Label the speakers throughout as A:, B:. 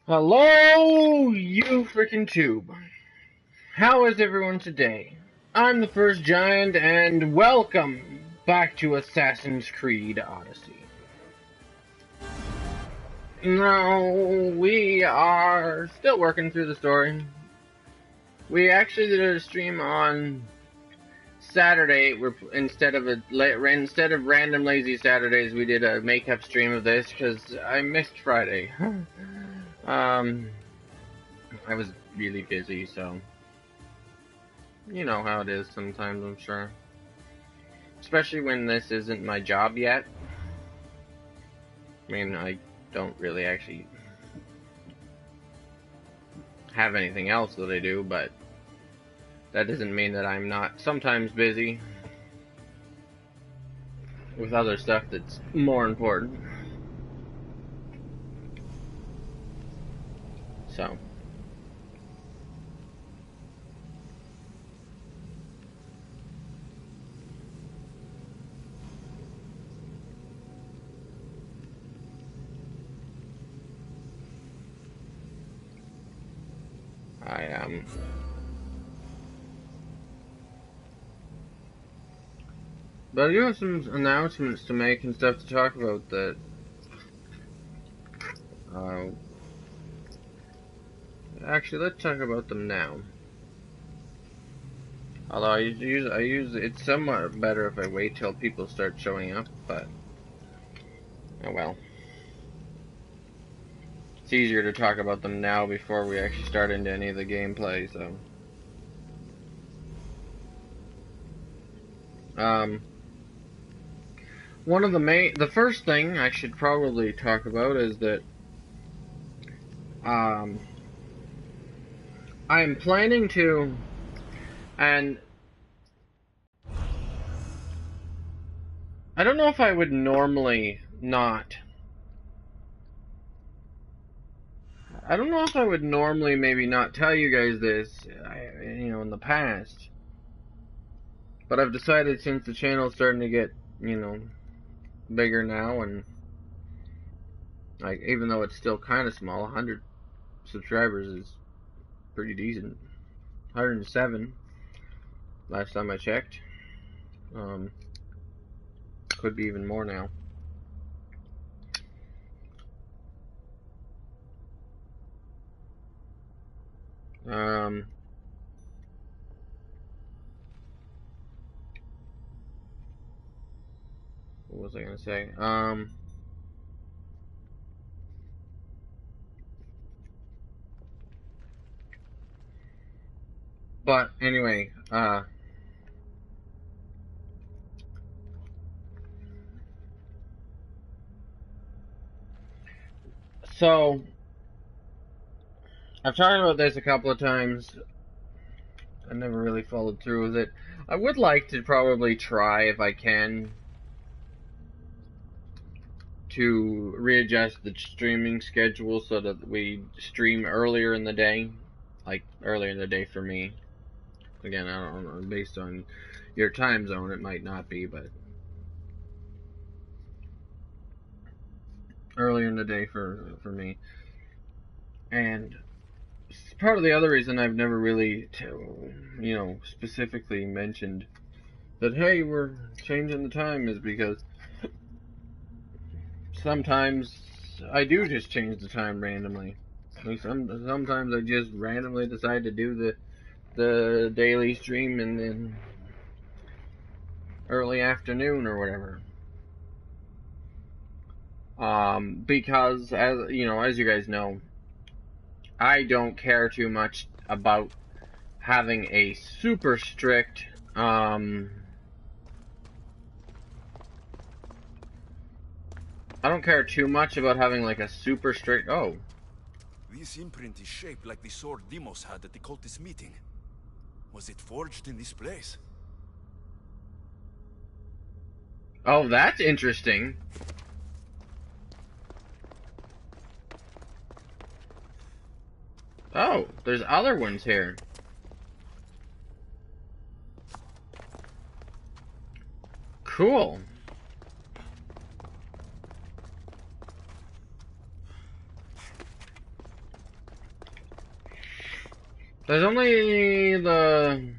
A: Hello, you freaking tube. How is everyone today? I'm the First Giant, and welcome back to Assassin's Creed Odyssey. Now, we are still working through the story. We actually did a stream on Saturday. Instead of random lazy Saturdays, we did a makeup stream of this because I missed Friday. I was really busy, so. You know how it is sometimes, I'm sure. Especially when this isn't my job yet. I mean, I don't really actually have anything else that I do, but that doesn't mean that I'm not sometimes busy with other stuff that's more important. So. But I do have some announcements to make and stuff to talk about that. Actually, let's talk about them now. Although I use it's somewhat better if I wait till people start showing up, but oh well. It's easier to talk about them now before we actually start into any of the gameplay, so. The first thing I should probably talk about is that, I'm planning to, and I don't know if I would normally not. I don't know if I would normally maybe not tell you guys this, in the past. But I've decided since the channel's starting to get, bigger now, and like even though it's still kind of small, 100 subscribers is pretty decent. 107 last time I checked. Could be even more now. What was I gonna say? But anyway, so I've talked about this a couple of times. I never really followed through with it. I would like to probably try, if I can, to readjust the streaming schedule so that we stream earlier in the day. Like, earlier in the day for me. Again, I don't know, based on your time zone, it might not be, but earlier in the day for me. And part of the other reason I've never really, specifically mentioned that, hey, we're changing the time is because sometimes I do just change the time randomly. Sometimes I just randomly decide to do the daily stream and then early afternoon or whatever. Because as you guys know, I don't care too much about having a super strict I don't care too much about having like a super strict
B: This imprint is shaped like the sword Demos had at the cultist meeting. Was it forged in this place?
A: Oh, that's interesting. Oh, there's other ones here. Cool. There's only the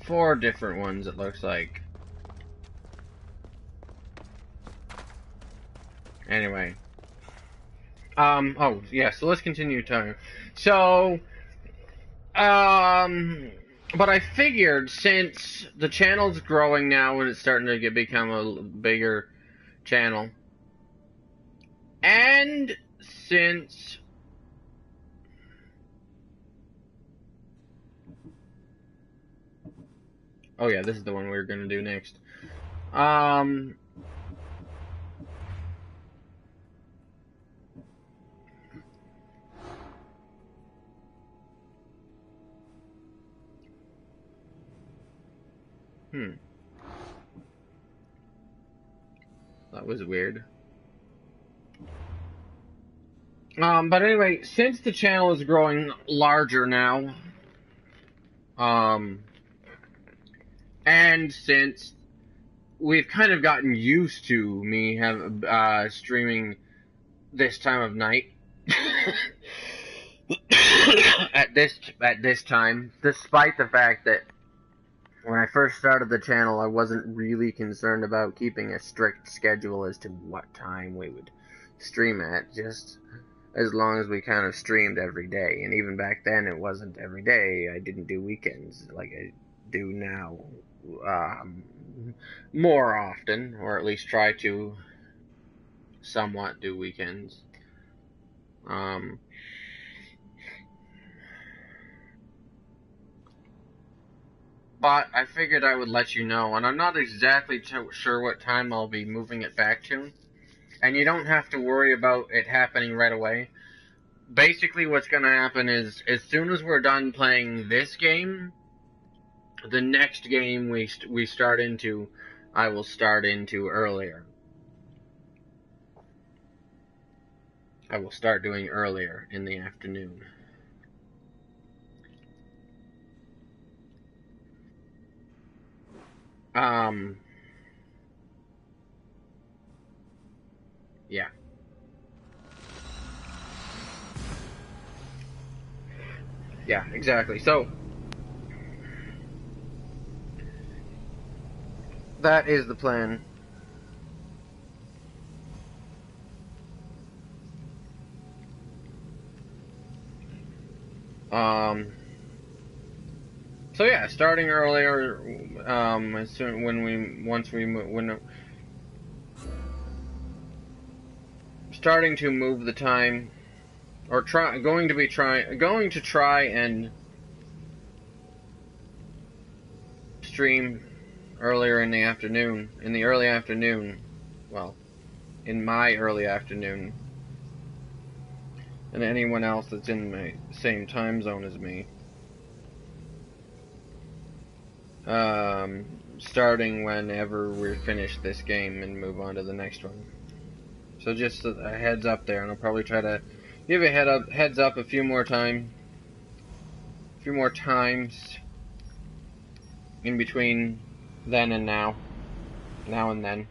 A: 4 different ones, it looks like. Anyway. Oh, yeah, so let's continue talking. So, but I figured since the channel's growing now and it's starting to become a bigger channel, and since oh yeah, this is the one we were gonna do next. That was weird. But anyway, since the channel is growing larger now, and since we've kind of gotten used to me streaming this time of night at this time, despite the fact that when I first started the channel, I wasn't really concerned about keeping a strict schedule as to what time we would stream at, just as long as we kind of streamed every day. And even back then, it wasn't every day. I didn't do weekends like I do now, more often, or at least try to somewhat do weekends. But I figured I would let you know, and I'm not exactly sure what time I'll be moving it back to. And you don't have to worry about it happening right away. Basically, what's going to happen is, as soon as we're done playing this game, the next game we start into, I will start into earlier. I will start doing earlier in the afternoon. Yeah. Yeah, exactly. So, that is the plan. So yeah, starting earlier, as soon starting to move the time, or going to try and stream earlier in the afternoon, in the early afternoon, well, in my early afternoon, and anyone else that's in my same time zone as me. Starting whenever we finish this game and move on to the next one. So just a heads up there, and I'll probably try to give a heads up a few more times in between then and now and then.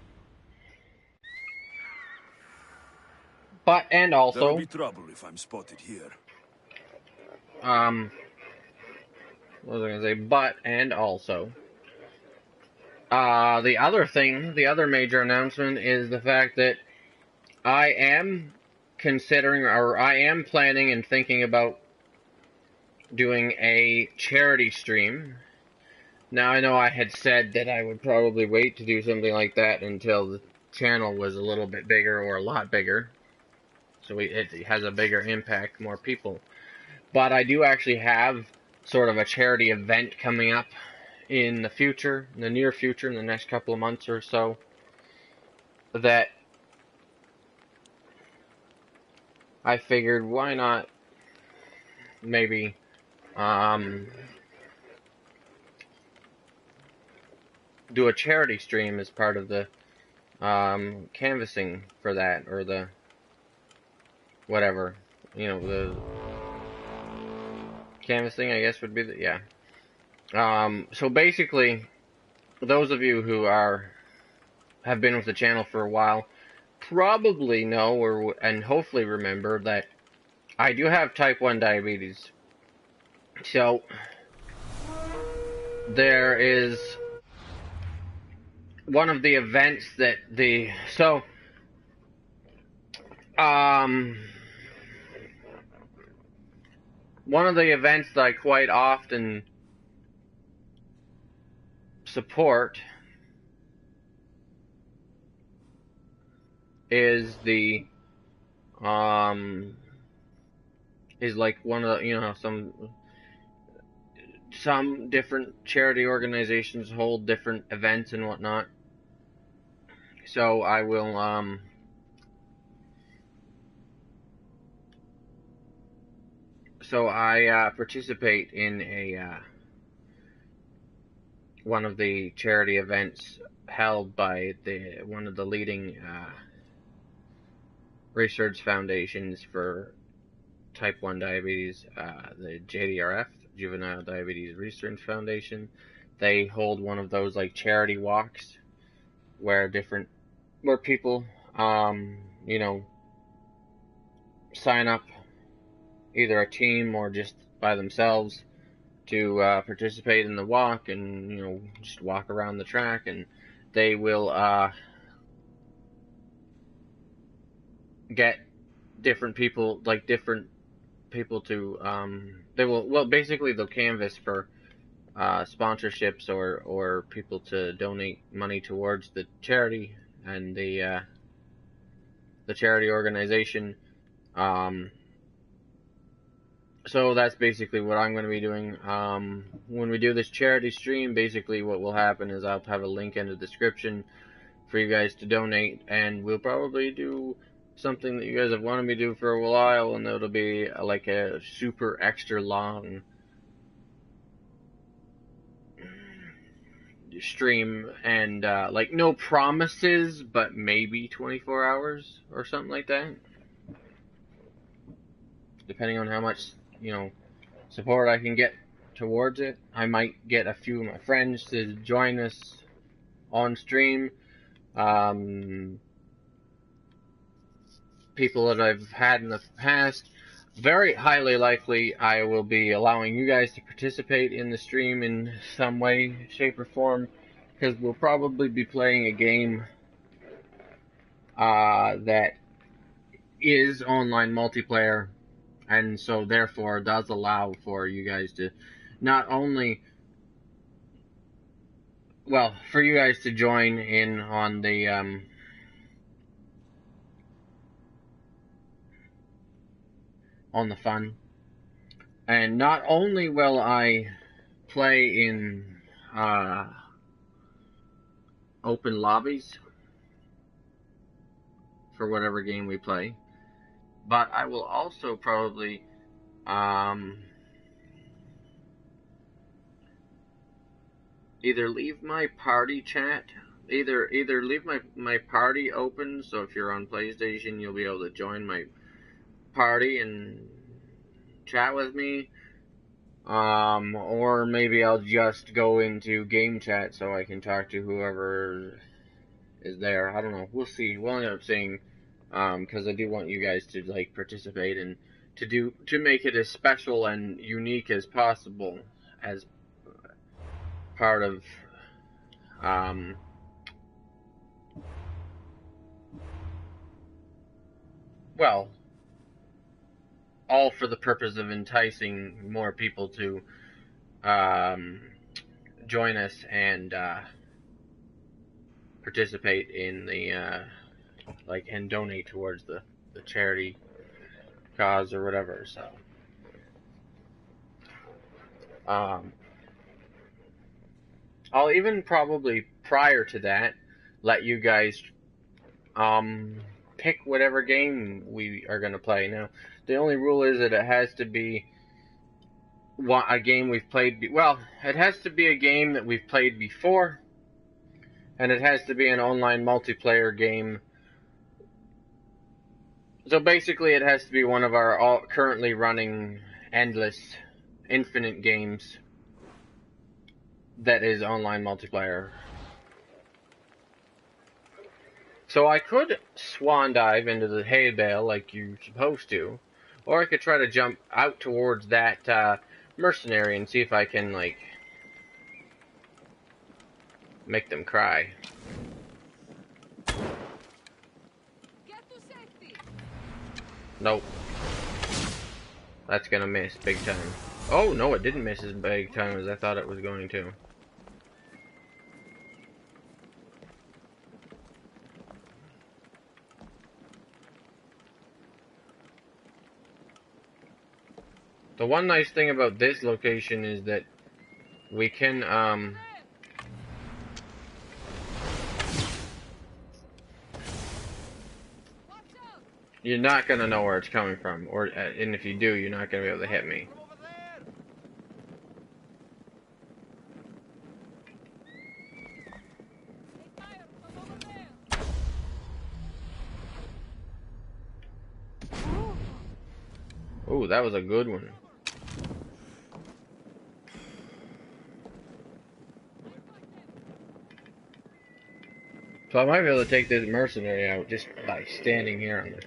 A: But and also,
B: there'll be trouble if I'm spotted here.
A: what was I gonna say? But and also, the other major announcement is the fact that I am considering, or I am planning and thinking about doing a charity stream. Now, I know I had said that I would probably wait to do something like that until the channel was a little bit bigger, or a lot bigger, so it has a bigger impact, more people. But I do actually have sort of a charity event coming up in the future, in the near future, in the next couple of months or so, that I figured, why not maybe do a charity stream as part of the canvassing for that, or the whatever, the canvassing, I guess, would be the, yeah. So basically, those of you who have been with the channel for a while probably know, and hopefully remember, that I do have type 1 diabetes. So, there is one of the events that um, one of the events that I quite often support is is like one of the, some different charity organizations hold different events and whatnot. So I will participate in a one of the charity events held by one of the leading research foundations for type 1 diabetes, the JDRF, Juvenile Diabetes Research Foundation. They hold one of those like charity walks where people sign up, either a team or just by themselves, to participate in the walk and just walk around the track, and they will get different people to basically they'll canvass for sponsorships or people to donate money towards the charity and the charity organization. So that's basically what I'm going to be doing. When we do this charity stream, basically what will happen is I'll have a link in the description for you guys to donate, and we'll probably do something that you guys have wanted me to do for a while, and it'll be like a super extra long stream, and like no promises, but maybe 24 hours or something like that, depending on how much support I can get towards it. I might get a few of my friends to join us on stream. People that I've had in the past. Very highly likely I will be allowing you guys to participate in the stream in some way, shape, or form, because we'll probably be playing a game that is online multiplayer, and so therefore does allow for you guys to not only, for you guys to join in on the fun, and not only will I play in open lobbies for whatever game we play, but I will also probably either leave my party chat, either leave my party open, so if you're on PlayStation you'll be able to join my party and chat with me, or maybe I'll just go into game chat so I can talk to whoever is there. I don't know. We'll see. We'll end up seeing, because I do want you guys to like participate and to make it as special and unique as possible as part of all for the purpose of enticing more people to join us and participate in the and donate towards the charity cause or whatever. So I'll even probably prior to that let you guys pick whatever game we are going to play. Now, the only rule is that it has to be a game we've played. It has to be a game that we've played before, and it has to be an online multiplayer game. So basically, it has to be one of our currently running infinite games that is online multiplayer. So I could swan dive into the hay bale like you're supposed to, Or I could try to jump out towards that mercenary and see if I can, like, make them cry. Nope. That's gonna miss big time. Oh, no, it didn't miss as big time as I thought it was going to. The one nice thing about this location is that we can, you're not gonna know where it's coming from, and if you do, you're not gonna be able to hit me. Ooh, that was a good one. So I might be able to take this mercenary out just by standing here on this.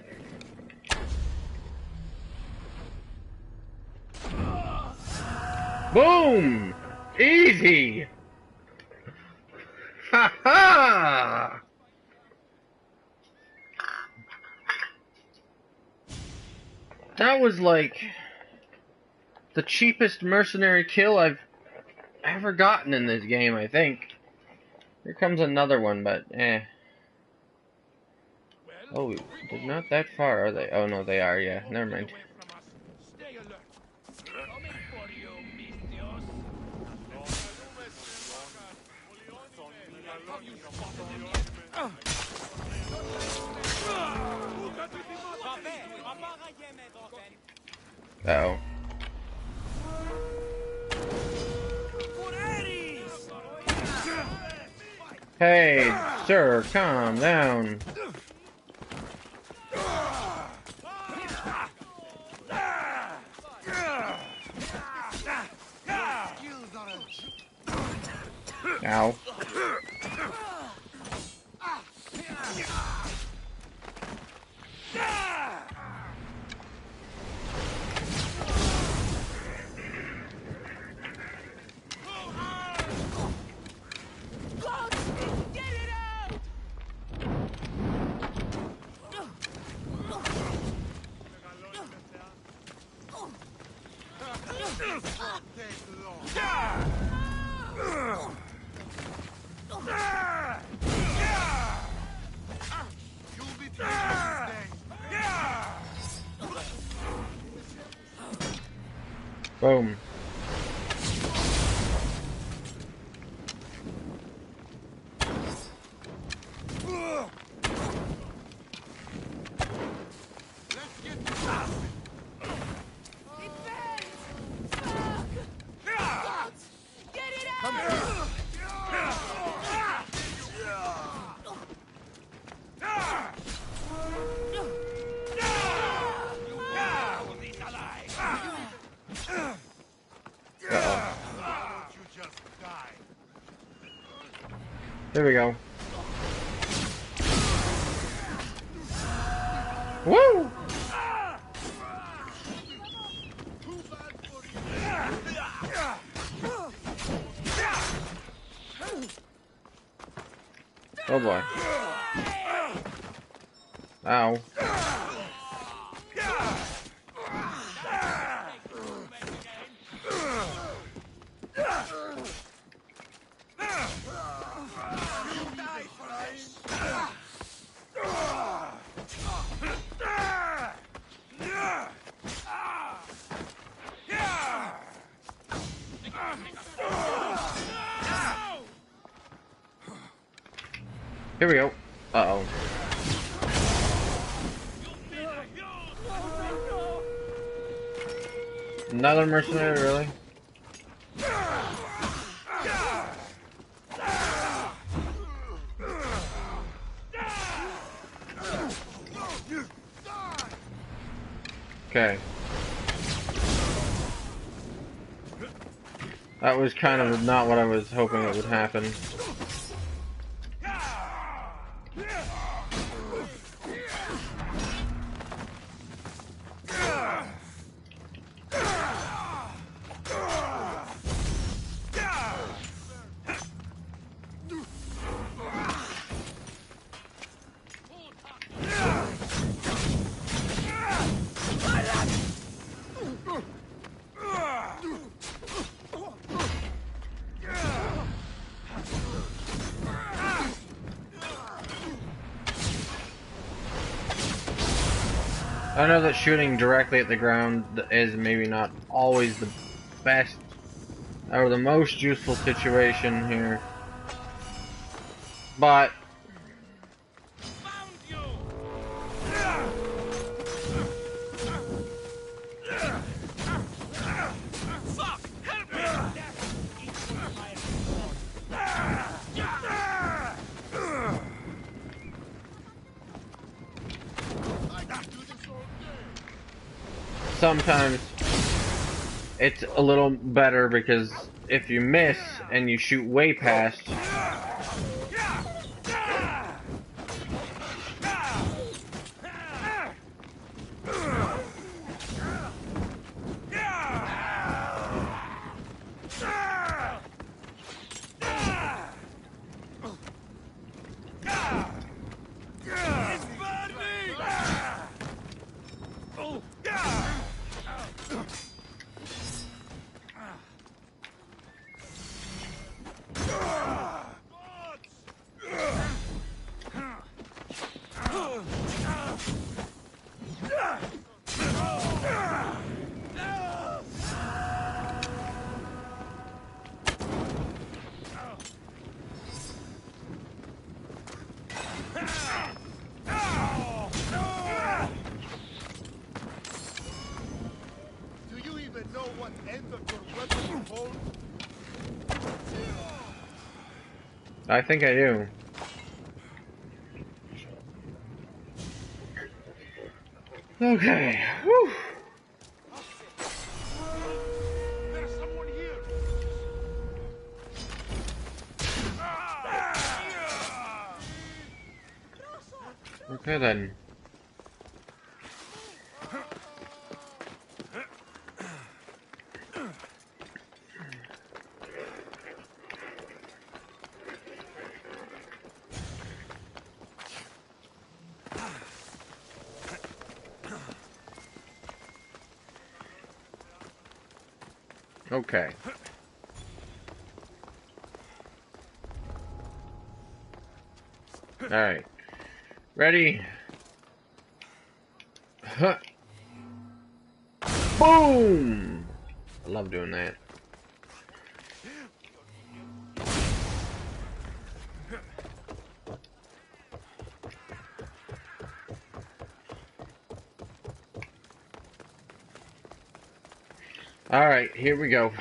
A: Boom! Easy! Ha ha! That was like the cheapest mercenary kill I've ever gotten in this game, I think. Here comes another one, but eh. Oh, they're not that far, are they? Oh no, they are, yeah. Never mind. Uh-oh. Hey, sir, calm down. Ow. Boom. Here we go. Woo! Oh boy. Ow. Here we go. Uh-oh. Another mercenary, really? Okay. That was kind of not what I was hoping it would happen. I know that shooting directly at the ground is maybe not always the best or the most useful situation here, but
B: Found you! Fuck! Help me!
A: sometimes it's a little better because if you miss and you shoot way past,
C: Do you even know what end of your weapon you hold?
A: I think I do. Okay. Whew.
C: There's someone here.
A: Okay then. Okay. Alright. Ready? Huh. Boom! I love doing that. Alright, here we go.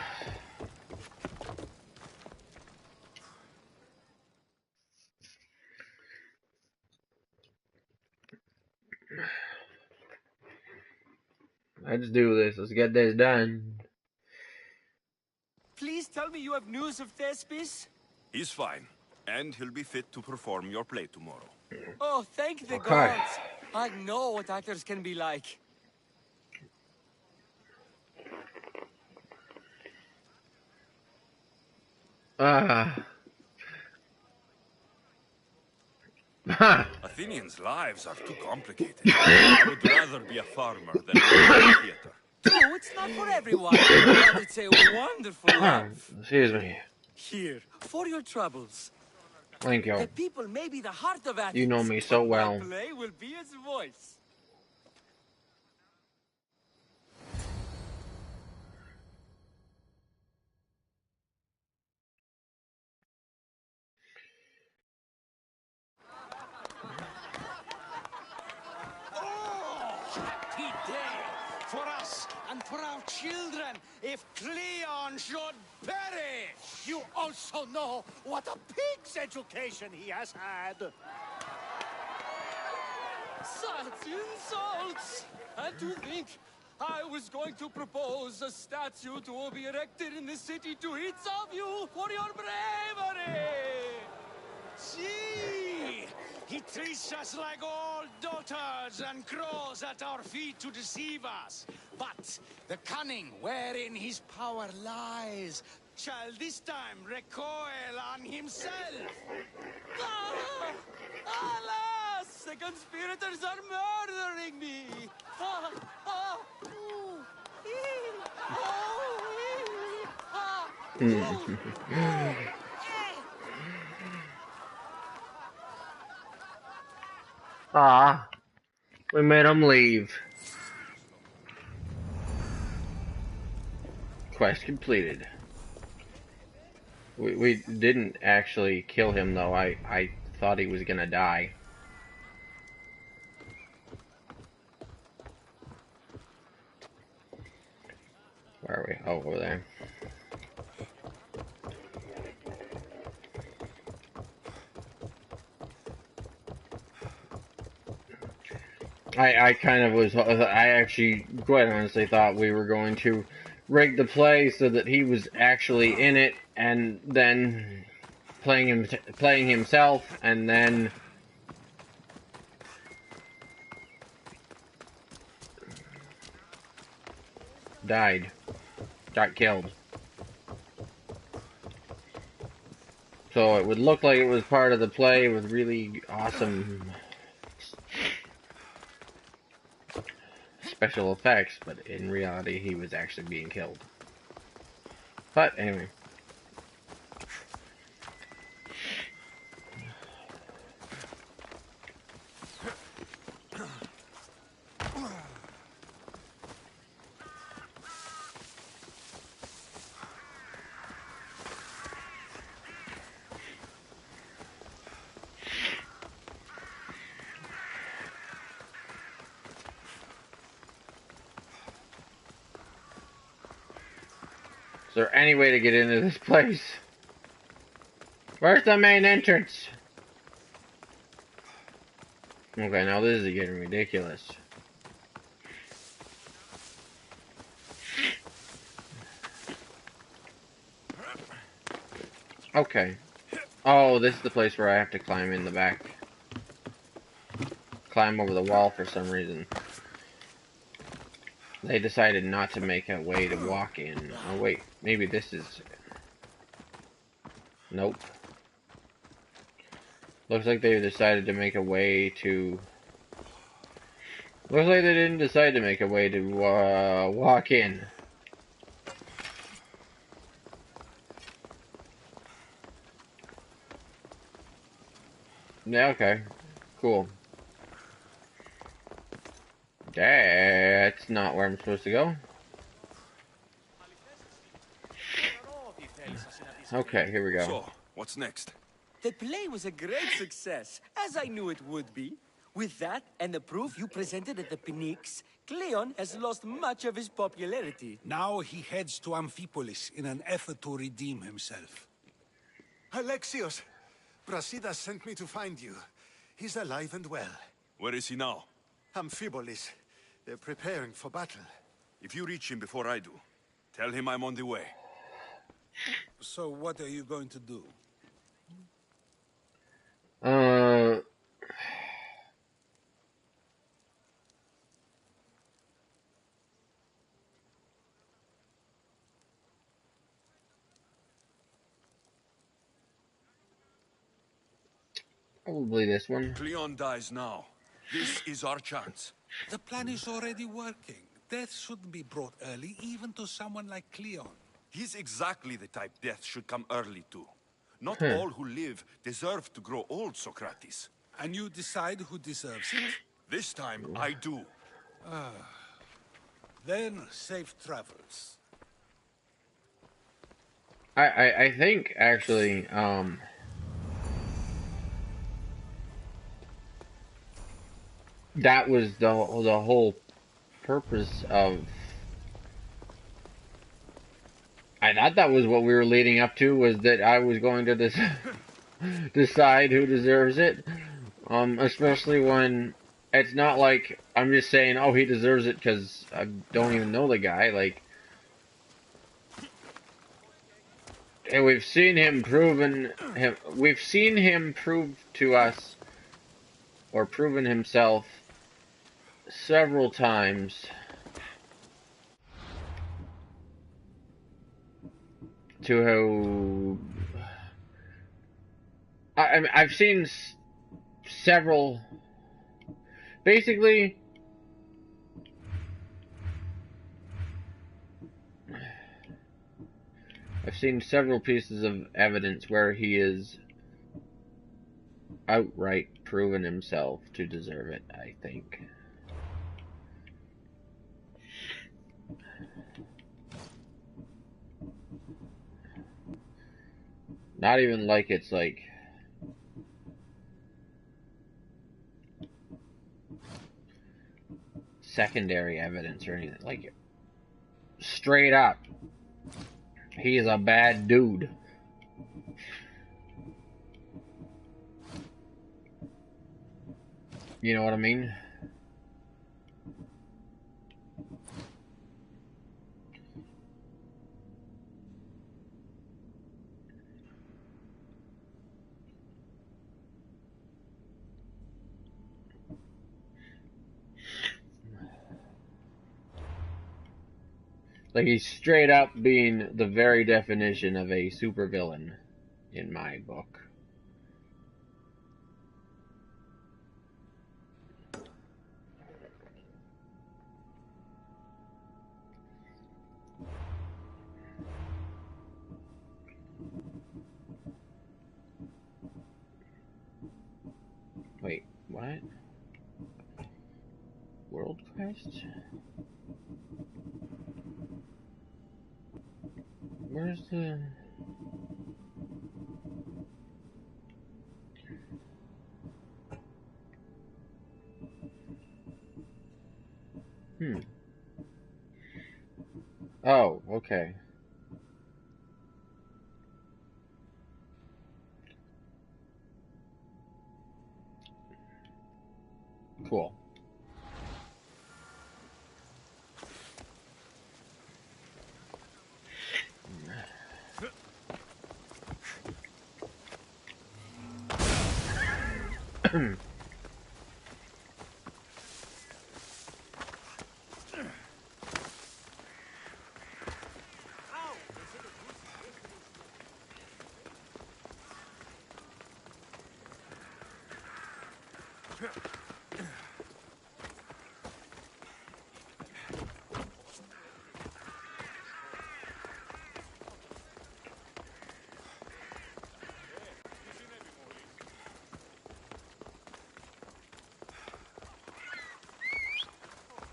A: Let's do this. Let's get this done.
D: Please tell me you have news of Thespis?
B: He's fine, and he'll be fit to perform your play tomorrow.
D: Oh, thank the
A: Okay.
D: gods! I know what actors can be like.
A: Ah.
B: Athenians' lives are too complicated. I would rather be a farmer than work in the theater.
D: True, it's not for everyone, but it's a wonderful life.
A: Excuse me.
D: Here, for your troubles.
A: Thank you.
D: The people may be the heart of Athens.
A: You know me so
D: but
A: well.
D: My play will be its voice.
E: Happy day for us and for our children if Cleon should perish. You also know what a pig's education he has had.
D: Such insults! And to think I was going to propose a statue to be erected in the city to each of you for your bravery!
E: See, he treats us like old dotards and crows at our feet to deceive us. But the cunning wherein his power lies shall this time recoil on himself.
D: Ah! Alas! The conspirators are murdering me! Ah! Ah! Ooh! Ee! Oh! Ee! Ah! Ooh! Oh!
A: Ah. We made him leave. Quest completed. We didn't actually kill him though. I thought he was gonna die. Where are we? Oh, over there. I kind of was, I actually quite honestly thought we were going to rig the play so that he was actually in it and then playing himself and then died, got killed. So it would look like it was part of the play with really awesome special effects, but in reality he was actually being killed. But anyway. Is there any way to get into this place? Where's the main entrance? Okay, now this is getting ridiculous. Okay. Oh, this is the place where I have to climb in the back. Climb over the wall for some reason. They decided not to make a way to walk in. Oh wait, maybe this is... Nope. Looks like they decided to make a way to... Looks like they didn't decide to make a way to walk in. Yeah, okay. Cool. That's not where I'm supposed to go. Okay, here we go.
B: So, what's next?
D: The play was a great success, as I knew it would be. With that and the proof you presented at the Pnyx, Cleon has lost much of his popularity.
E: Now he heads to Amphipolis in an effort to redeem himself.
C: Alexios, Brasidas sent me to find you. He's alive and well.
B: Where is he now?
C: Amphipolis. They're preparing for battle.
B: If you reach him before I do, tell him I'm on the way.
E: So what are you going to do?
A: Probably this one.
B: Cleon dies now. This is our chance.
E: The plan is already working. Death shouldn't be brought early, even to someone like Cleon.
B: He's exactly the type death should come early to. Not all who live deserve to grow old, Socrates.
E: And you decide who deserves it?
B: This time, I do.
E: Then, safe travels.
A: I think actually that was the whole purpose of... I thought that was what we were leading up to, was that I was going to decide who deserves it. Especially when it's not like I'm just saying, oh, he deserves it because I don't even know the guy. Like, and we've seen him we've seen him prove to us, or proven himself several times to how I've seen several, basically I've seen several pieces of evidence where he is outright proven himself to deserve it, I think. Not even like it's like secondary evidence or anything. Like, straight up, he's a bad dude. You know what I mean? Like, he's straight up being the very definition of a supervillain in my book. Wait, what? World Quest? Where's the... Oh, okay. Cool.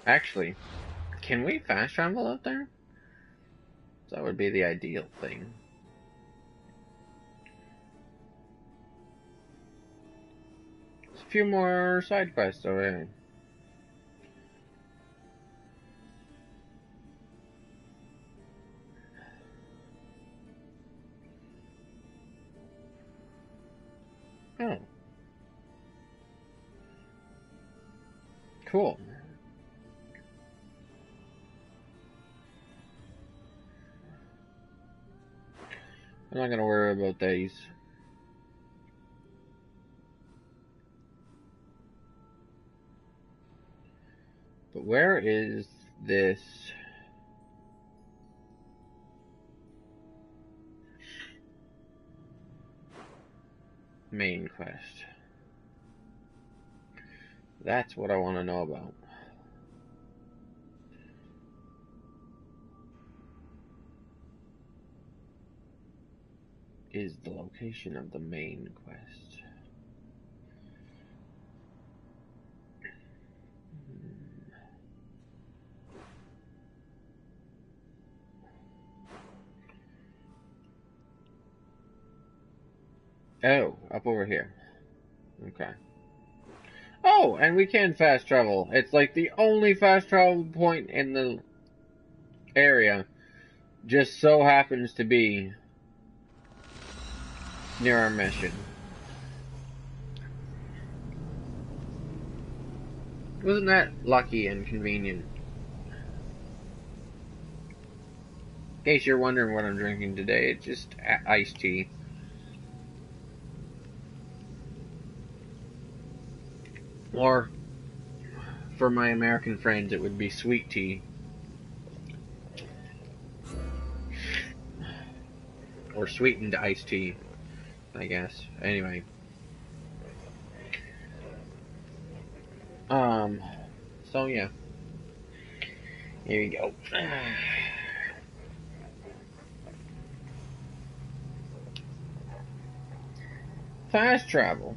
A: Actually, can we fast travel up there? That would be the ideal thing. There's a few more side quests over here. Oh. Cool. I'm not gonna worry about these. But where is this main quest? That's what I want to know about. Is the location of the main quest. Oh, up over here. Okay. Oh, and we can fast travel. It's like the only fast travel point in the area. Just so happens to be near our mission. Wasn't that lucky and convenient? In case you're wondering what I'm drinking today, it's just iced tea. Or, for my American friends, it would be sweet tea. Or sweetened iced tea, I guess. Anyway. So yeah. Here we go. Fast travel.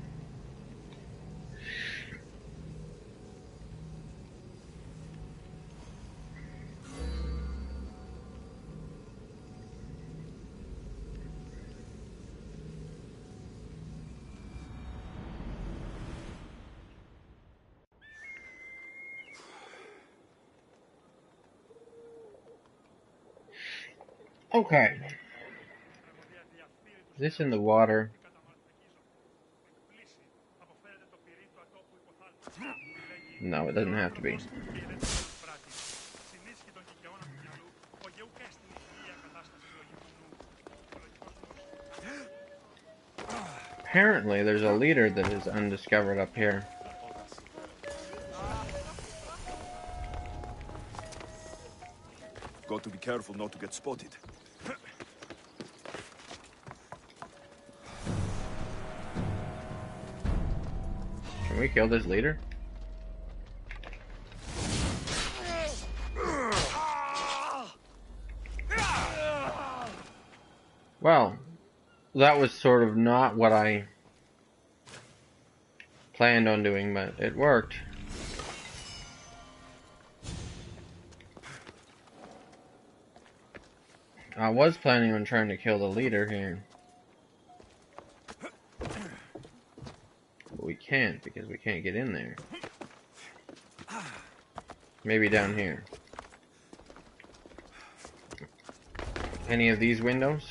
A: Okay. Is this in the water? No, it doesn't have to be. Apparently, there's a leader that is undiscovered up here.
B: Got to be careful not to get spotted.
A: Can we kill this leader? Well, that was sort of not what I planned on doing, but it worked. I was planning on trying to kill the leader here. But we can't, because we can't get in there. Maybe down here. Any of these windows?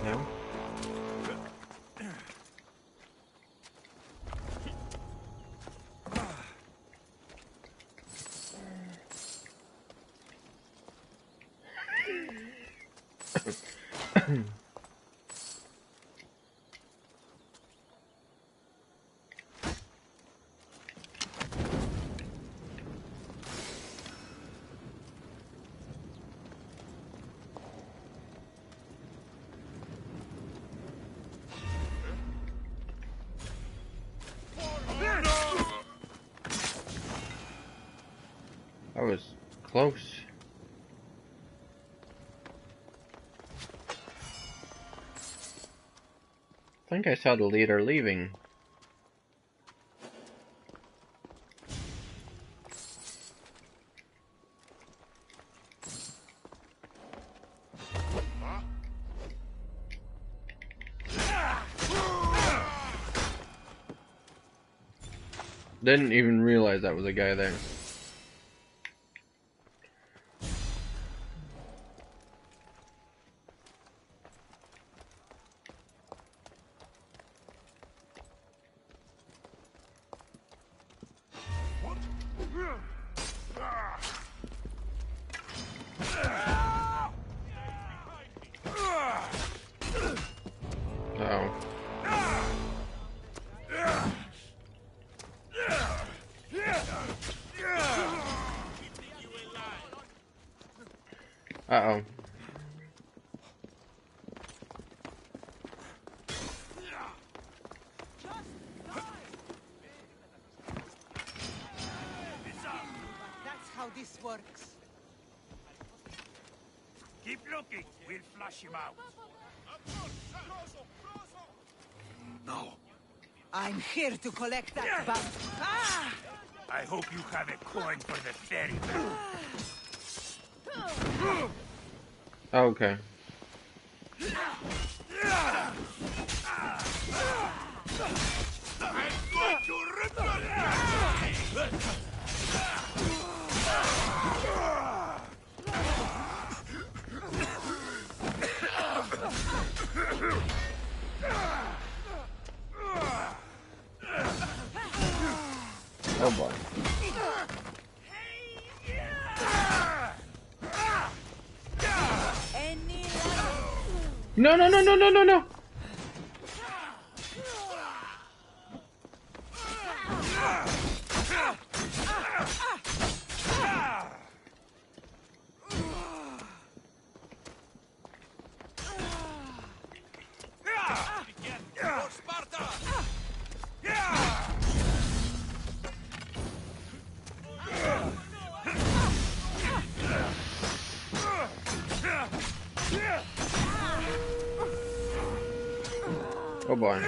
A: No? That was close. I think I saw the leader leaving. Didn't even realize that was a guy there. Uh-oh.
F: That's how this works.
E: Keep looking. We'll flush him out. No.
F: I'm here to collect that bounty. Ah!
E: I hope you have a coin for the ferry.
A: Okay.
E: I'm going to rip your
A: Oh boy. No, no, no, no, no, no, no. Oh boy.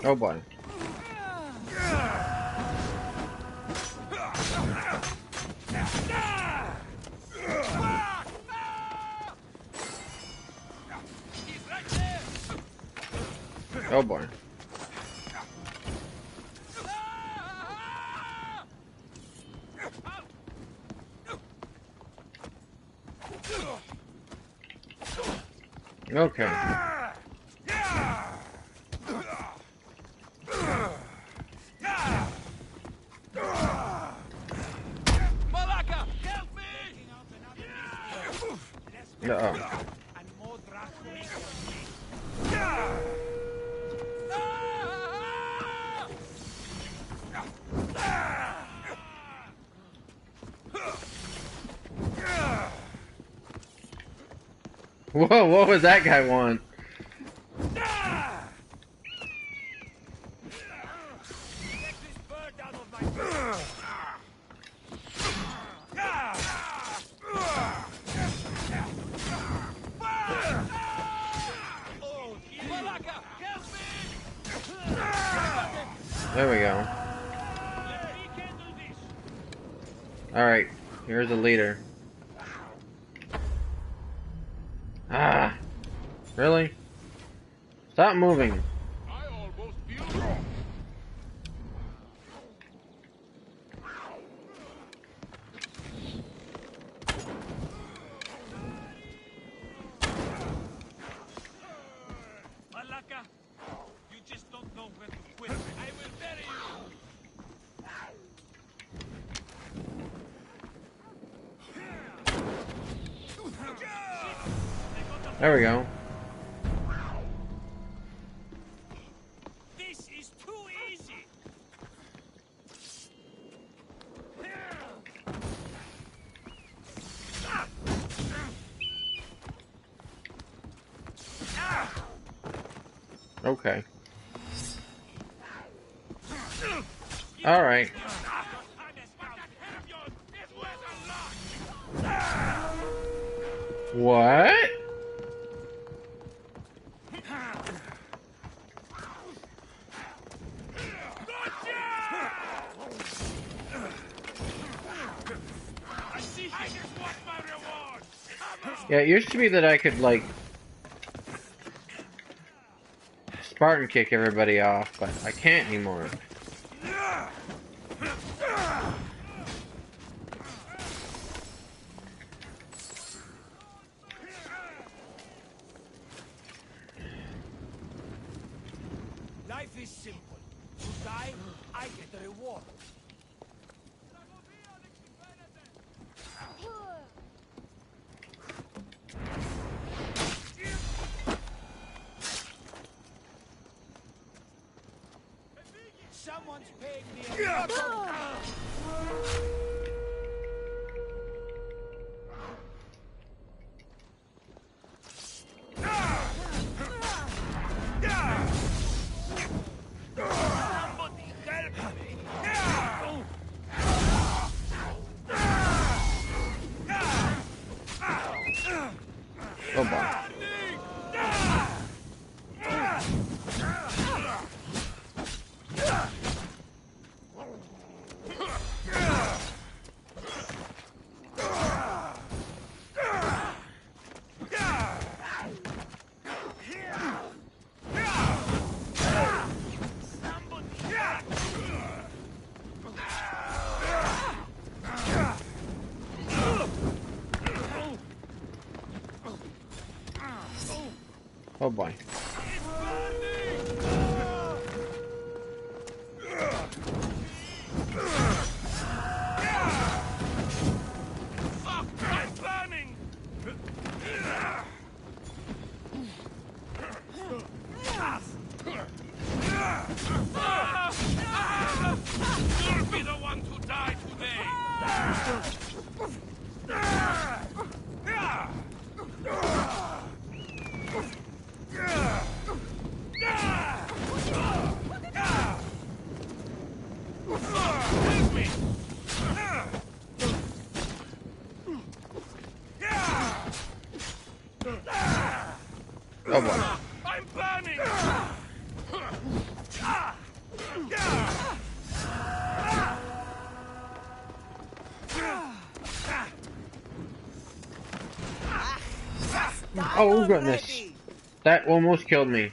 A: Oh boy. Oh boy. Okay.
D: Malaka, help me!
A: Uh-oh. Whoa, what was that guy want? There we go. Alright, here's the leader. Ah! Really? Stop moving.
D: I almost feel wrong. Malaka, you just don't know when to quit. I will bury you.
A: There we go.
D: This is too easy.
A: Okay. Alright. What? Yeah, it used to be that I could, like, Spartan kick everybody off, but I can't anymore.
E: Life is simple. You die, I get the reward. Someone's paying me a
A: Oh boy. Oh boy.
D: You'll be the one to die today. Help me.
A: Oh boy.
D: I'm burning.
A: Oh goodness. That almost killed me.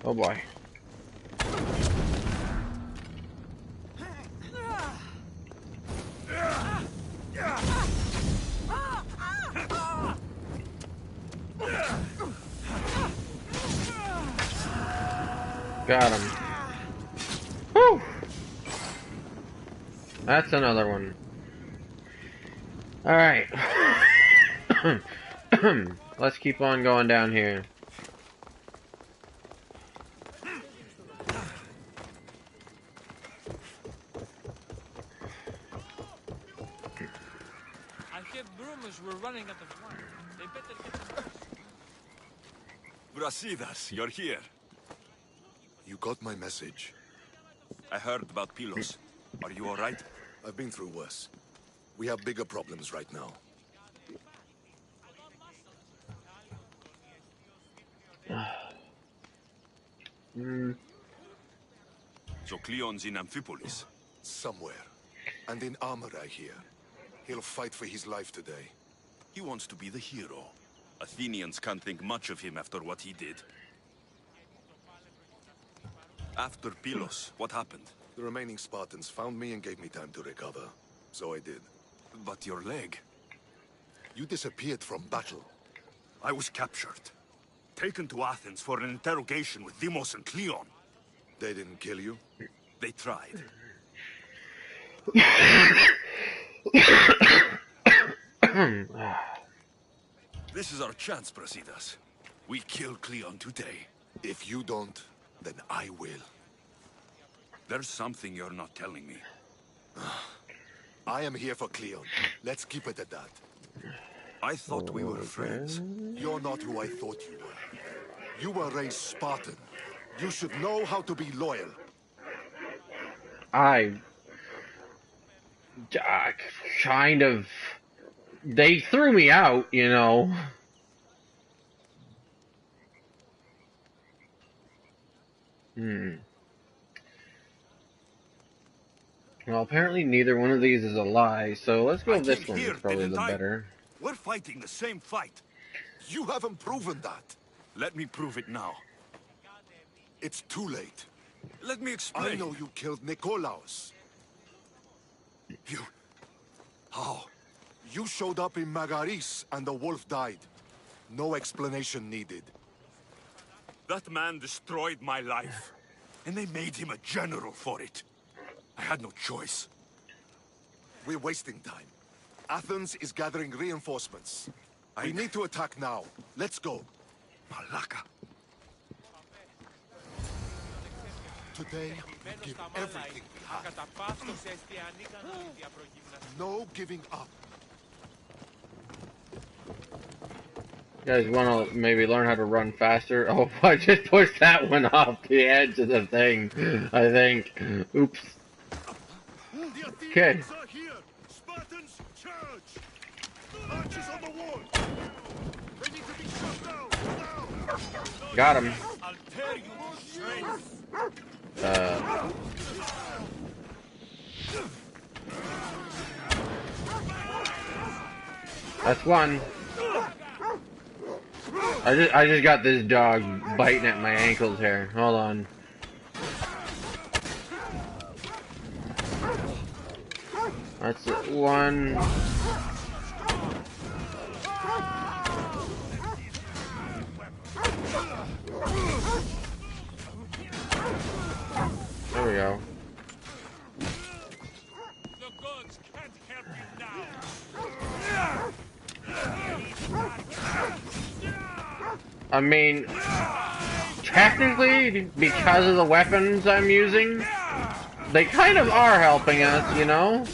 A: Oh boy. Got him. Whew! That's another one. Alright. Let's keep on going down here.
D: I heard rumors we're running out of wine. They better get some.
B: Brasidas, you're here.
C: You got my message.
B: I heard about Pilos. Are you alright?
C: I've been through worse. We have bigger problems right now.
B: So Cleon's in Amphipolis.
C: Somewhere. And in armor, I hear. He'll fight for his life today.
B: He wants to be the hero. Athenians can't think much of him after what he did. After Pylos, what happened?
C: The remaining Spartans found me and gave me time to recover. So I did.
B: But your leg?
C: You disappeared from battle.
B: I was captured. Taken to Athens for an interrogation with Deimos and Cleon.
C: They didn't kill you?
B: They tried. This is our chance, Brasidas. We kill Cleon today.
C: If you don't, then I will.
B: There's something you're not telling me.
C: I am here for Cleon. Let's keep it at that.
B: I thought we were friends.
C: You're not who I thought you were. You were raised Spartan. You should know how to be loyal.
A: I kind of... They threw me out, you know. Well, apparently neither one of these is a lie, so let's go with this one. It's probably the better.
B: We're fighting the same fight.
C: You haven't proven that.
B: Let me prove it now.
C: It's too late.
B: Let me explain.
C: I know you killed Nikolaos.
B: You... How?
C: You showed up in Magaris and the wolf died. No explanation needed.
B: That man destroyed my life. And they made him a general for it. I had no choice.
C: We're wasting time. Athens is gathering reinforcements. We need to attack now. Let's go.
B: Malaka.
C: Today, we give everything we have. No giving up.
A: You guys want to maybe learn how to run faster? Oh, I just pushed that one off the edge of the thing, I think. Oops. Okay.
C: Spartans, charge! Archers on the wall! They need to be shot down! Now!
A: Got him.
B: I'll tear you to shreds.
A: That's one. I just got this dog biting at my ankles here. Hold on. That's one. There we go.
B: The gods can't help you now.
A: I mean, technically, because of the weapons I'm using, they kind of are helping us, you know?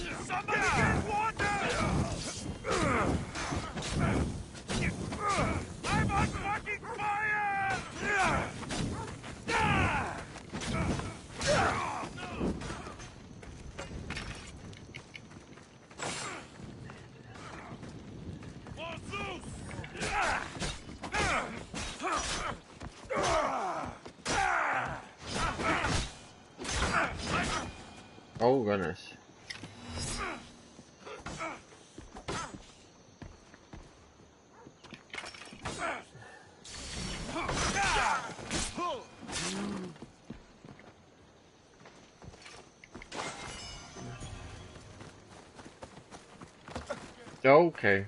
B: I'm on fucking fire!
A: Oh, goodness. Okay.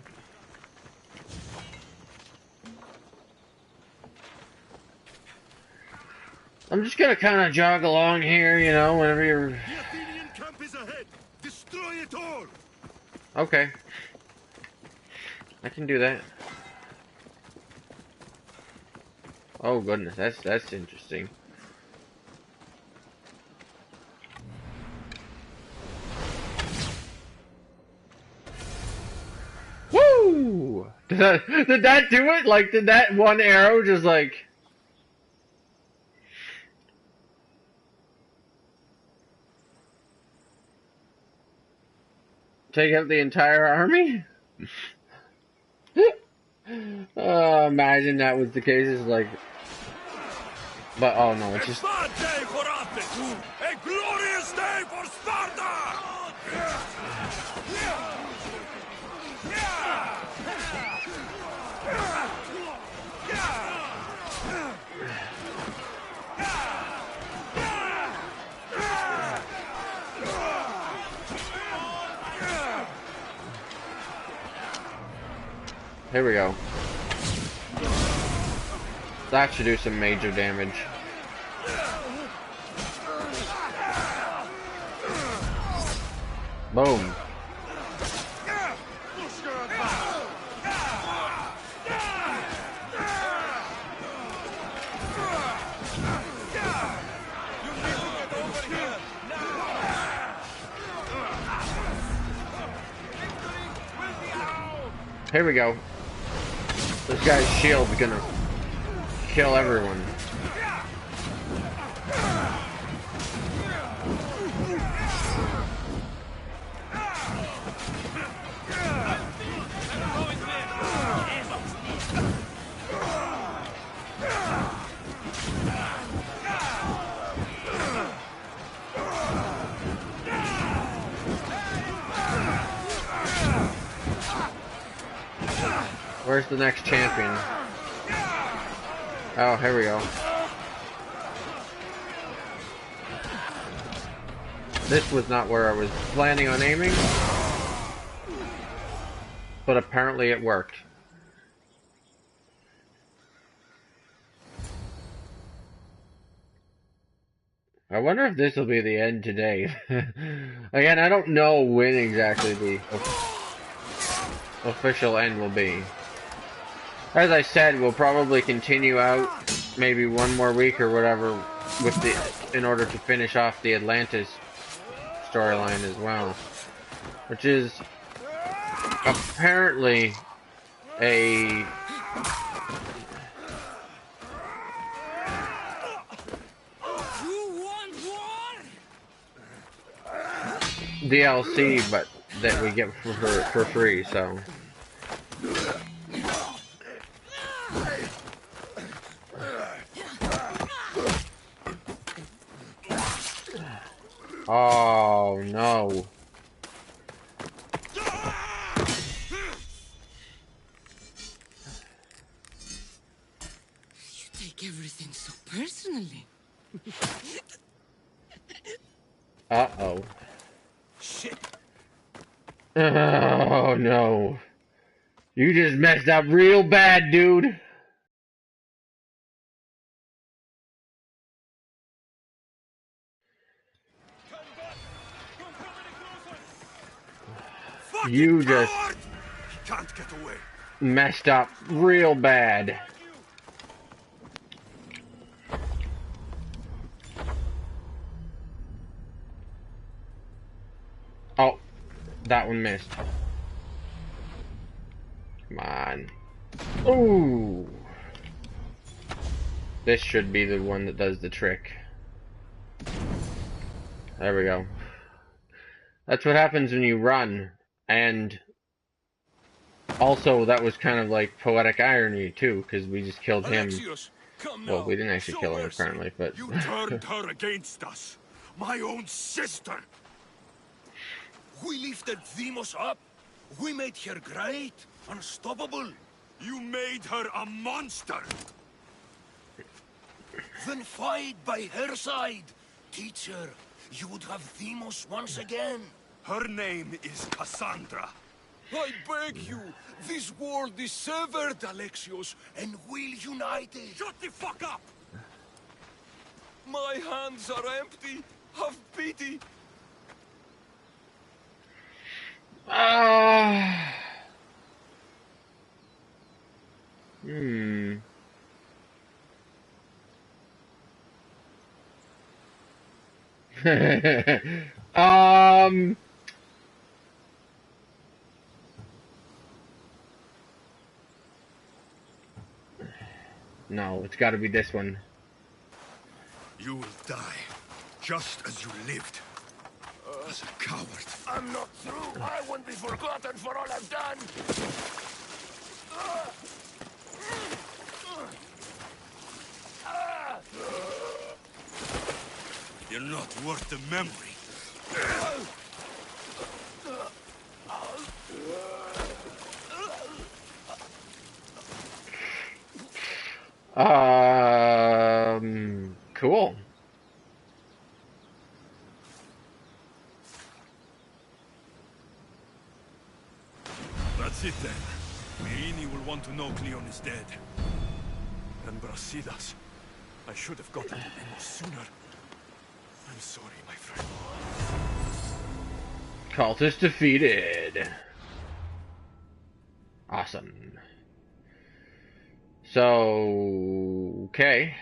A: I'm just gonna kind of jog along here, you know, whenever you're...
C: The Athenian camp is ahead. Destroy it all.
A: Okay. I can do that. Oh goodness, that's interesting. Woo! Did that do it? Like, did that one arrow just like... take out the entire army? Imagine that was the case. It's like... but, oh no, it's just...
B: A bad day for Athens! A glorious day for Sparta!
A: Here we go. That should do some major damage. Boom. Here we go. This guy's shield's gonna kill everyone. Where's the next champion? Oh, here we go. This was not where I was planning on aiming, but apparently it worked. I wonder if this will be the end today. Again, I don't know when exactly the official end will be. As I said, we'll probably continue out maybe one more week or whatever with in order to finish off the Atlantis storyline as well, which is apparently a DLC, but that we get for free. So. Oh no.
F: You take everything so personally.
A: Uh-oh. Shit. Oh no. You just messed up real bad, dude. You just
B: Can't get away.
A: messed up real bad. Oh, that one missed. Come on. Ooh. This should be the one that does the trick. There we go. That's what happens when you run. And also, that was kind of like poetic irony too, because we just killed him. Well, we didn't actually kill him apparently, but
B: you turned her against us, my own sister. We lifted Demos up. We made her great, unstoppable. You made her a monster. Then fight by her side. Teach her, you would have Demos once again. Her name is Cassandra. I beg you. This world is severed, Alexios, and we'll unite it.
C: Shut the fuck up!
B: My hands are empty. Have pity.
A: Hmm. No, it's got to be this one.
C: You will die, just as you lived. As a coward.
B: I'm not through. I won't be forgotten for all I've done.
C: You're not worth the memory.
A: Cool.
C: That's it then. Meini will want to know Cleon is dead. And Brasidas. I should have gotten to Demos sooner. I'm sorry, my friend.
A: Cultist defeated. Awesome. So, okay.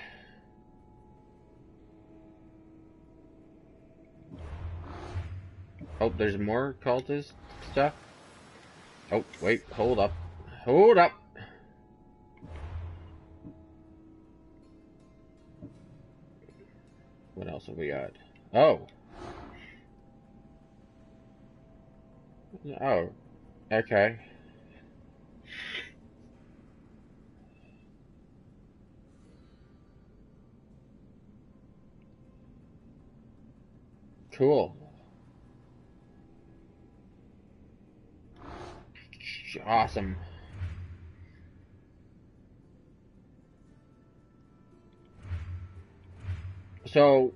A: Oh, there's more cultist stuff. Oh, wait, hold up. Hold up. What else have we got? Oh. Oh. Okay. Cool. Awesome. So,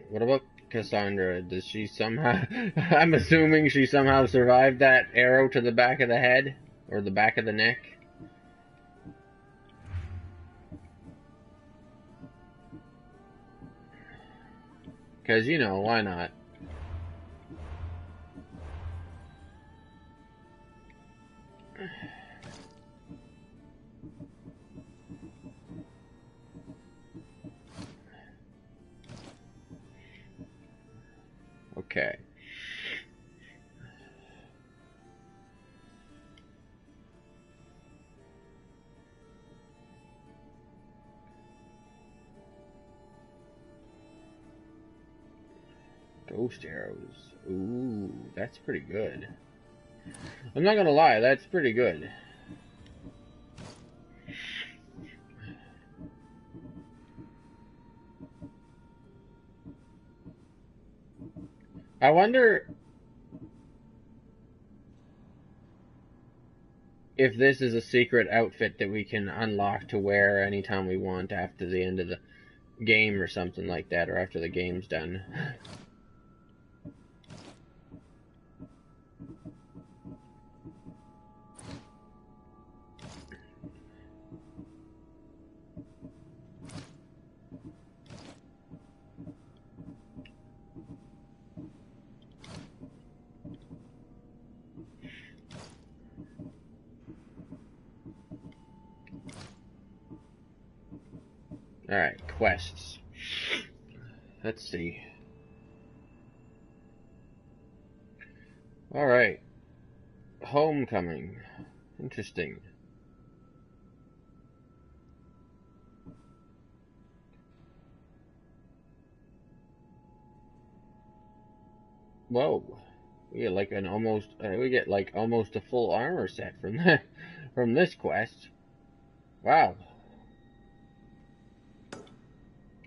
A: what about Cassandra? Does she somehow... I'm assuming she somehow survived that arrow to the back of the head? Or the back of the neck? Because, you know, why not? Okay. Ghost arrows. Ooh, that's pretty good. I'm not gonna lie, that's pretty good. I wonder if this is a secret outfit that we can unlock to wear anytime we want after the end of the game or something like that, or after the game's done. Alright, quests. Let's see. Alright. Homecoming. Interesting. Whoa. We get like an almost almost a full armor set from that from this quest. Wow.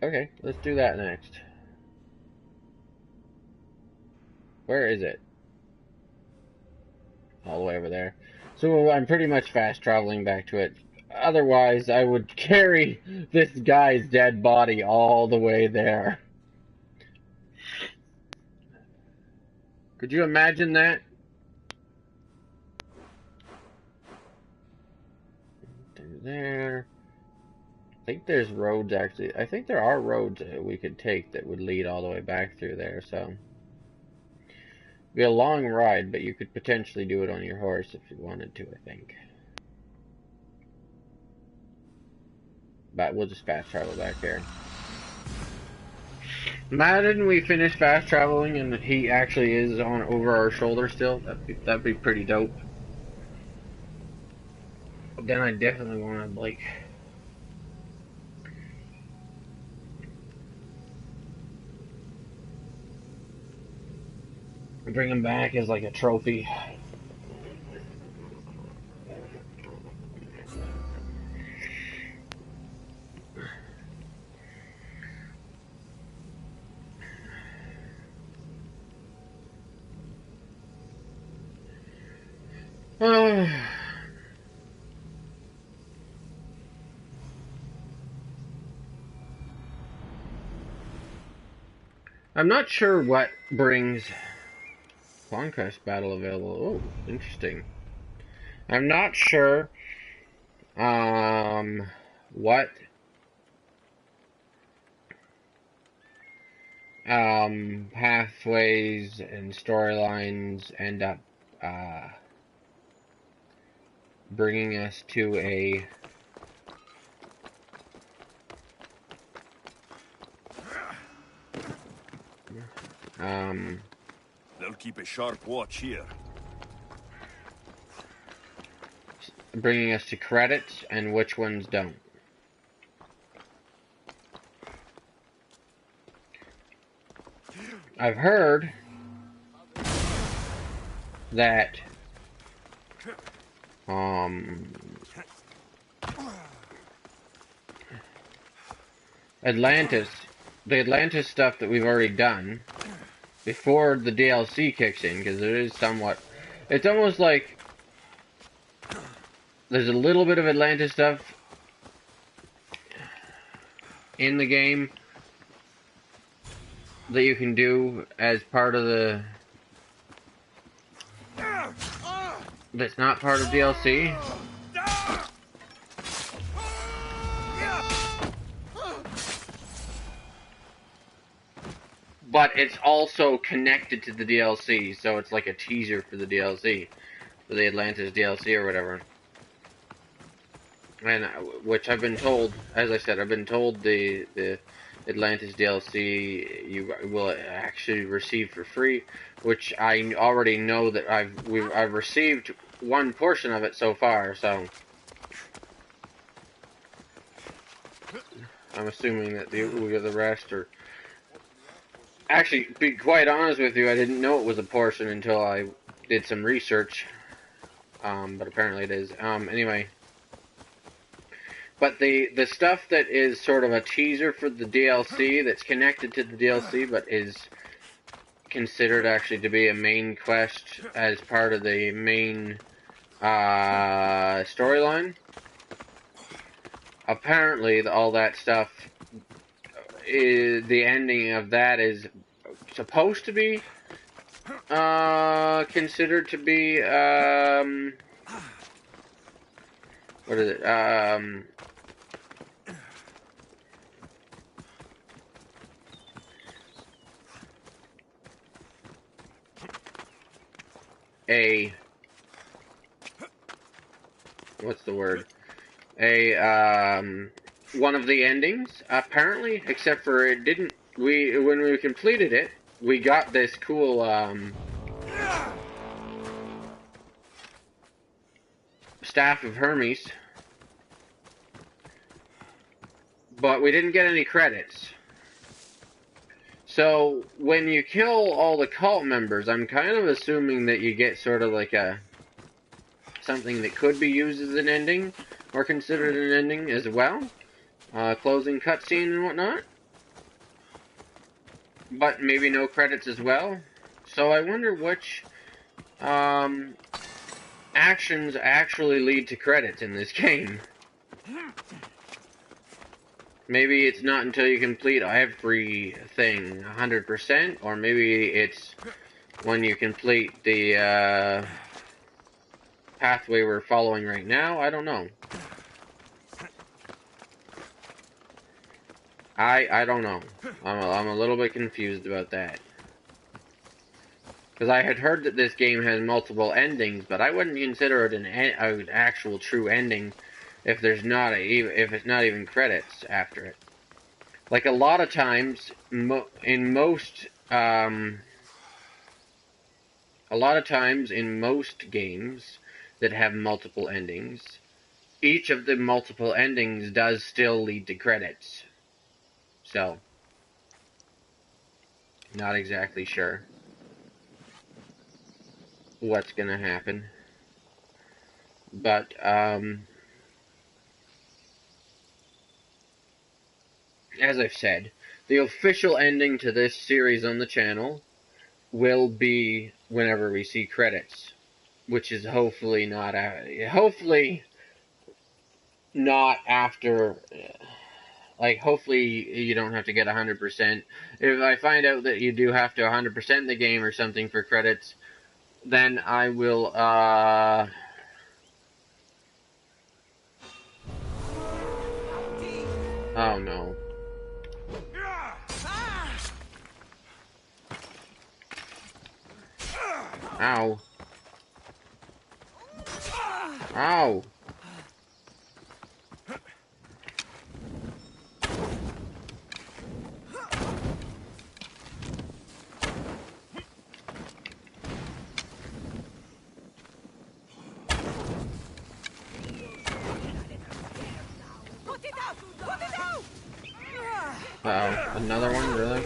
A: Okay, let's do that next. Where is it? All the way over there. So I'm pretty much fast traveling back to it. Otherwise, I would carry this guy's dead body all the way there. Could you imagine that? there. I think there's roads actually. I think there are roads that we could take that would lead all the way back through there, so. It'd be a long ride, but you could potentially do it on your horse if you wanted to, I think. But we'll just fast travel back here. Imagine we finish fast traveling and he actually is on over our shoulder still. That'd be pretty dope. Then I definitely want to like bring him back as like a trophy. I'm not sure what brings Conquest Battle available. Oh, interesting. I'm not sure what pathways and storylines end up bringing us to a
C: they'll keep a sharp watch here.
A: bringing us to credits and which ones don't. I've heard that the Atlantis stuff that we've already done before the DLC kicks in, because it is somewhat, it's almost like there's a little bit of Atlantis stuff in the game that you can do as part of the, that's not part of DLC. But it's also connected to the DLC, so it's like a teaser for the DLC, for the Atlantis DLC or whatever. And which I've been told, as I said, I've been told the Atlantis DLC you will actually receive for free, which I already know that I've received one portion of it so far, so I'm assuming that the rest are. Actually, to be quite honest with you, I didn't know it was a portion until I did some research. But apparently it is. Anyway. But the stuff that is sort of a teaser for the DLC, that's connected to the DLC, but is considered actually to be a main quest as part of the main storyline. Apparently, all that stuff, the ending of that is supposed to be considered to be what is it? What's the word? One of the endings, apparently, except for it didn't, when we completed it, we got this cool, Staff of Hermes, but we didn't get any credits. So, when you kill all the cult members, I'm kind of assuming that you get sort of like something that could be used as an ending, or considered an ending as well. Closing cutscene and whatnot. But maybe no credits as well. So I wonder which actions actually lead to credits in this game. Maybe it's not until you complete everything 100%, or maybe it's when you complete the pathway we're following right now. I don't know. I don't know. I'm a little bit confused about that. Because I had heard that this game has multiple endings, but I wouldn't consider it an actual true ending if there's not if it's not even credits after it. Like a lot of times, in most games that have multiple endings, each of the multiple endings does still lead to credits. So, not exactly sure what's gonna happen. But, as I've said, the official ending to this series on the channel will be whenever we see credits, which is hopefully not after. Like, hopefully you don't have to get 100%. If I find out that you do have to 100% the game or something for credits, then I will, oh no. Ow. Ow. Uh-oh. Another one, really?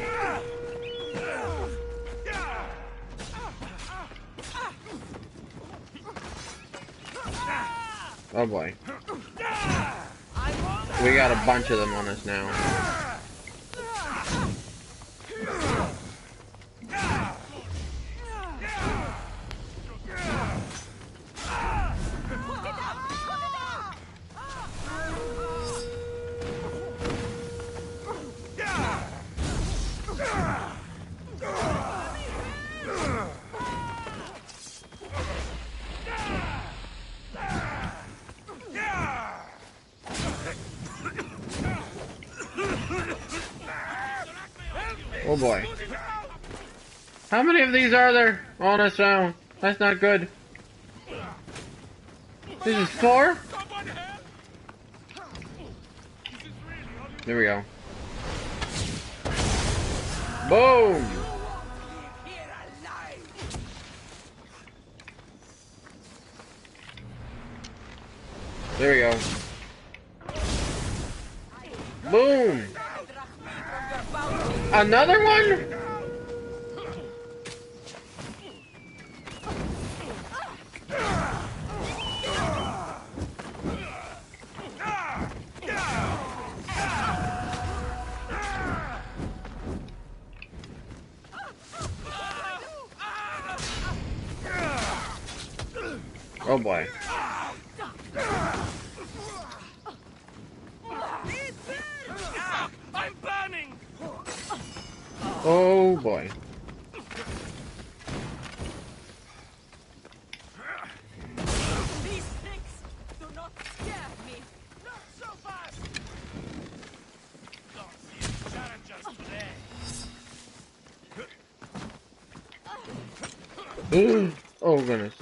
A: Oh boy. We got a bunch of them on us now. Oh boy. How many of these are there on us now? That's not good. This is 4? There we go. Boom! There we go. Boom! Another one? Oh boy.
B: I'm burning!
A: Oh boy.
F: These things do not scare me.
B: Not so fast! Don't see challengers today.
A: Oh goodness.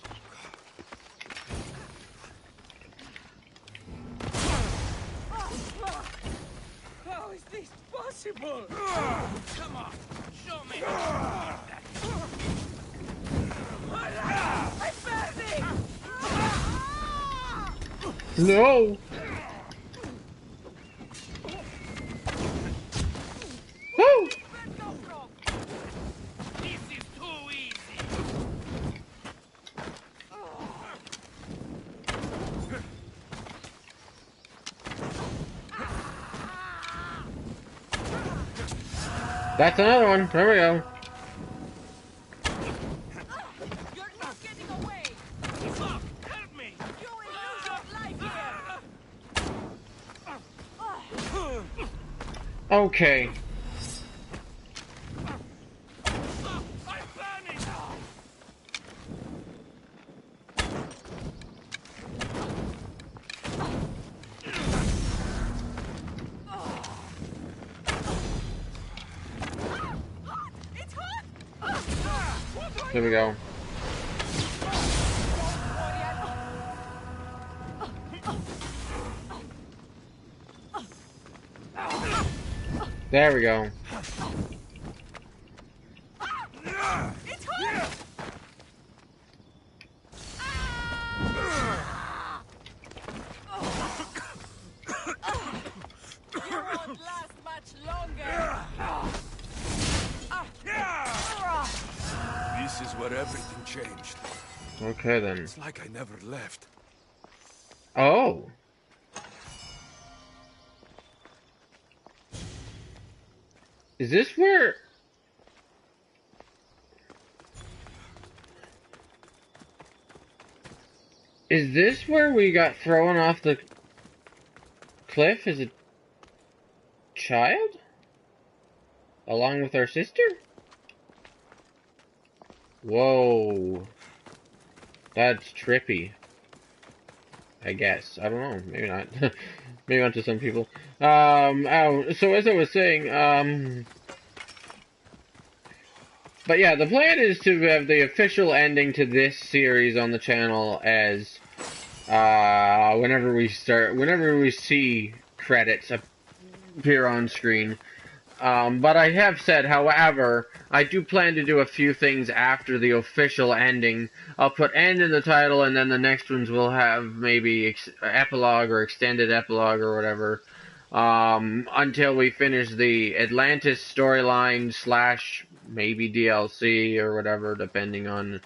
F: How is this possible?
B: Come on, show me how
F: I'm burning!
A: No! Woo!
B: this is too easy.
A: That's another one. There we go.
F: You're not getting away!
B: Stop! Help me!
F: You will lose your life here!
A: Okay.
B: Stop! I'm burning!
A: Here we go. There we go.
F: It hurts! You won't last much longer.
C: This is where everything changed.
A: Okay then.
C: It's like I never left.
A: Oh. Is this where... Is this where we got thrown off the cliff as a child? Along with our sister? Whoa. That's trippy. I guess. I don't know. Maybe not. Maybe not to some people. So as I was saying, but yeah, the plan is to have the official ending to this series on the channel as, whenever we see credits appear on screen. But I have said, however, I do plan to do a few things after the official ending. I'll put end in the title, and then the next ones will have maybe epilogue or extended epilogue or whatever, until we finish the Atlantis storyline / maybe DLC or whatever, depending on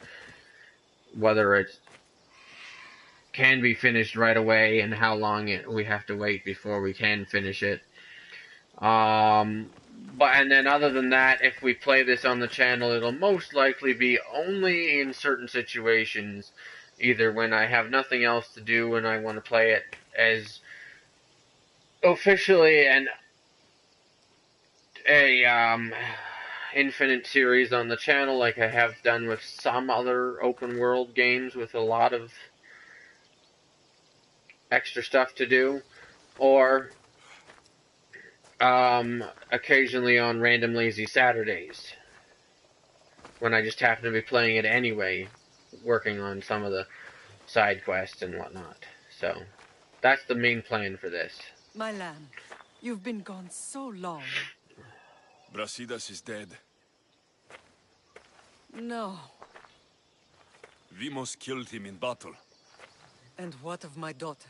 A: whether it can be finished right away and how long we have to wait before we can finish it. And then other than that, if we play this on the channel, it'll most likely be only in certain situations, either when I have nothing else to do and I want to play it as officially a infinite series on the channel, like I have done with some other open world games with a lot of extra stuff to do, or occasionally on random lazy Saturdays, when I just happen to be playing it anyway, working on some of the side quests and whatnot. So, that's the main plan for this.
F: My lamb, you've been gone so long.
C: Brasidas is dead.
F: No.
C: Vimos killed him in battle.
F: And what of my daughter?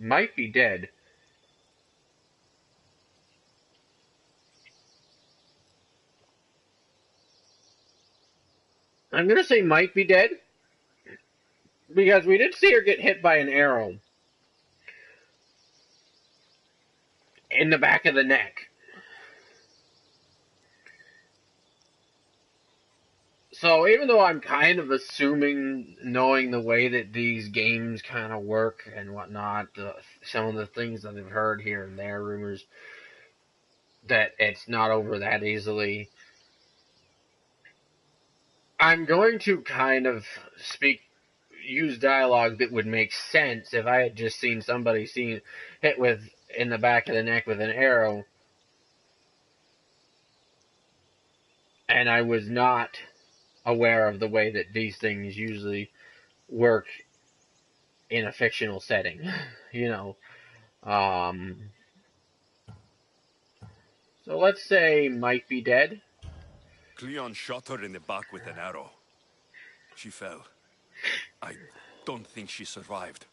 A: Might be dead. I'm gonna say might be dead, because we did see her get hit by an arrow in the back of the neck. So even though I'm kind of assuming, knowing the way that these games kind of work and whatnot, some of the things that I've heard here and there, rumors, that it's not over that easily, I'm going to kind of use dialogue that would make sense if I had just seen somebody hit in the back of the neck with an arrow, and I was not aware of the way that these things usually work in a fictional setting, you know. So let's say might be dead.
C: Cleon shot her in the back with an arrow. She fell. I don't think she survived.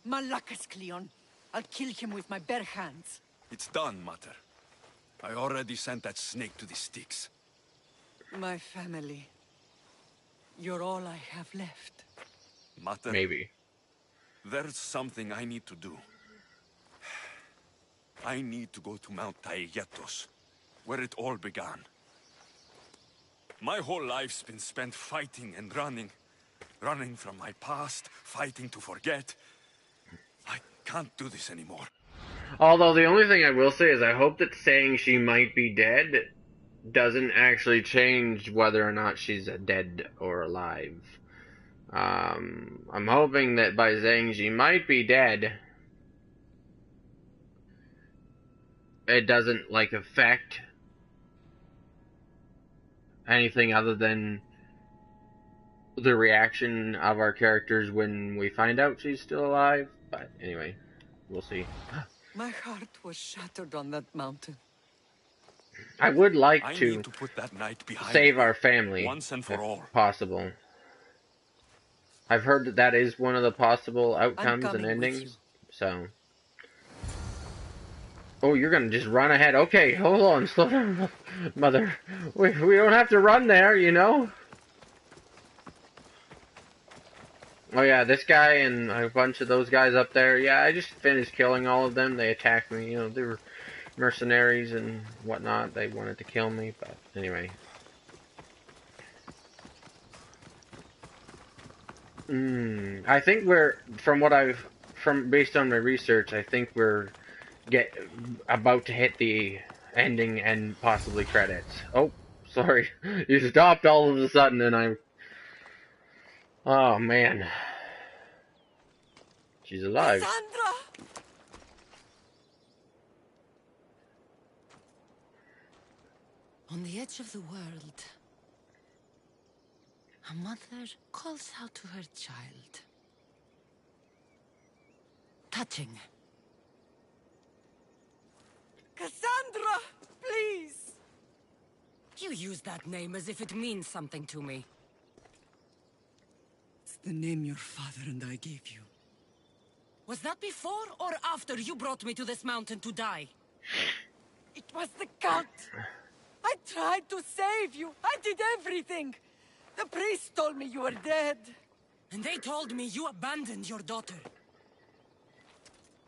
F: Malakas, Cleon. I'll kill him with my bare hands.
C: It's done, Mater. I already sent that snake to the sticks.
F: My family. You're all I have left.
C: Mater,
A: Maybe.
C: there's something I need to do. I need to go to Mount Taegetos, where it all began. My whole life's been spent fighting and running. Running from my past, fighting to forget. I can't do this anymore.
A: Although the only thing I will say is I hope that saying she might be dead doesn't actually change whether or not she's dead or alive. I'm hoping that by saying she might be dead, it doesn't, like, affect anything other than the reaction of our characters when we find out she's still alive. But anyway, we'll see.
F: My heart was shattered on that mountain.
A: I would like
C: I
A: to
C: need to put that night behind
A: save
C: me,
A: our family,
C: once and for
A: if
C: all.
A: possible. I've heard that that is one of the possible
F: I'm
A: outcomes and
F: coming with you.
A: endings, so... Oh, you're gonna just run ahead. Okay, hold on, slow down, mother. We don't have to run there, you know? Oh yeah, this guy and a bunch of those guys up there, yeah, I just finished killing all of them. They attacked me, you know, they were mercenaries and whatnot. They wanted to kill me, but anyway. I think based on my research, I think we're about to hit the ending and possibly credits. Oh, sorry. You stopped all of a sudden and oh man. She's alive.
F: Cassandra! On the edge of the world, a mother calls out to her child. Touching. Cassandra, please! You use that name as if it means something to me.
G: It's the name your father and I gave you.
F: Was that before or after you brought me to this mountain to die? It was the cult. I tried to save you. I did everything. The priest told me you were dead. And they told me you abandoned your daughter.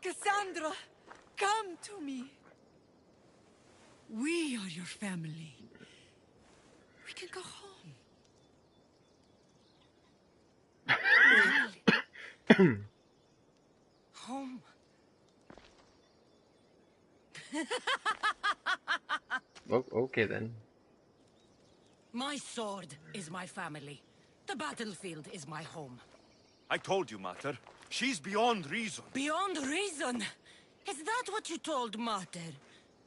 F: Cassandra, come to me.
G: We are your family. We can go home.
F: Home.
A: Oh, okay then.
F: My sword is my family. The battlefield is my home.
C: I told you, Mater. She's beyond reason.
F: Beyond reason? Is that what you told Mater?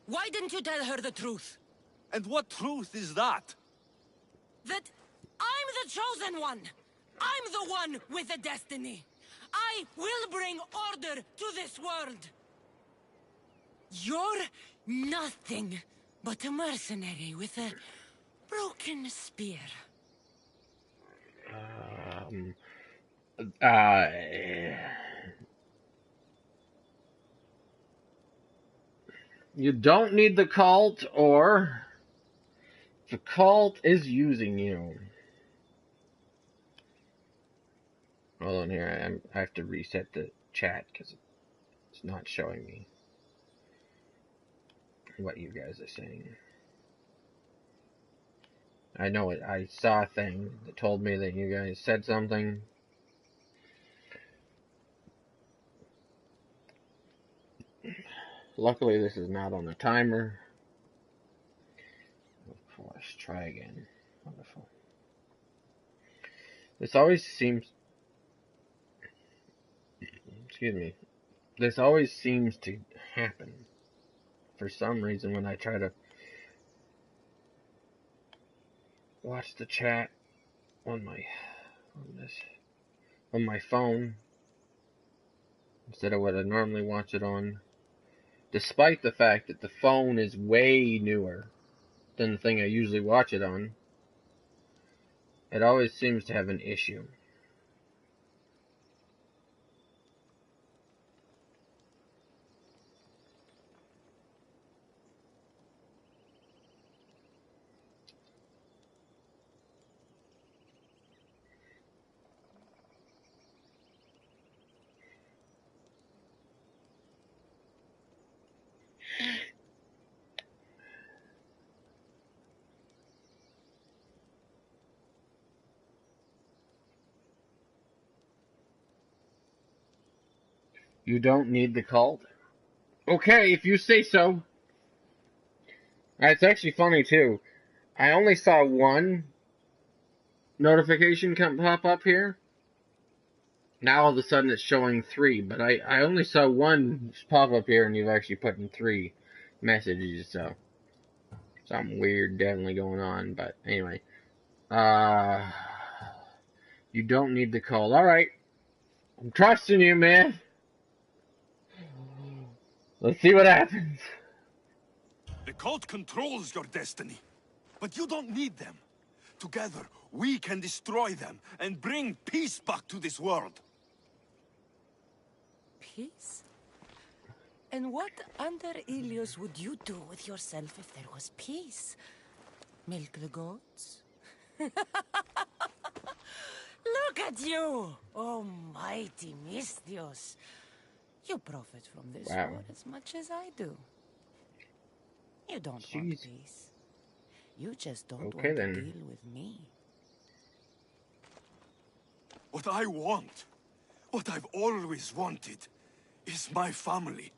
F: Why didn't you tell her the truth?
C: And what truth is that?
F: That I'm the chosen one! I'm the one with the destiny! I will bring order to this world! You're nothing but a mercenary with a broken spear.
A: You don't need the cult, or the cult is using you. Hold on here, I have to reset the chat because it's not showing me what you guys are saying. I know it. I saw a thing that told me that you guys said something. Luckily, this is not on a timer. Of course, try again. Wonderful. This always seems... Excuse me. This always seems to happen. For some reason, when I try to watch the chat on my phone instead of what I normally watch it on, despite the fact that the phone is way newer than the thing I usually watch it on, it always seems to have an issue. You don't need the cult? Okay, if you say so. It's actually funny, too. I only saw one notification pop up here. Now all of a sudden it's showing 3, but I only saw one pop up here and you've actually put in 3 messages, so. Something weird definitely going on, but anyway. You don't need the call. Alright. I'm trusting you, man. Let's see what happens.
B: The cult controls your destiny, but you don't need them. Together, we can destroy them and bring peace back to this world.
F: Peace? And what under Ilios would you do with yourself if there was peace? Milk the goats? Look at you! Almighty Mistios. You profit from this war as much as I do. You don't want peace. You just don't want to deal with me.
B: What I want, what I've always wanted, is my family.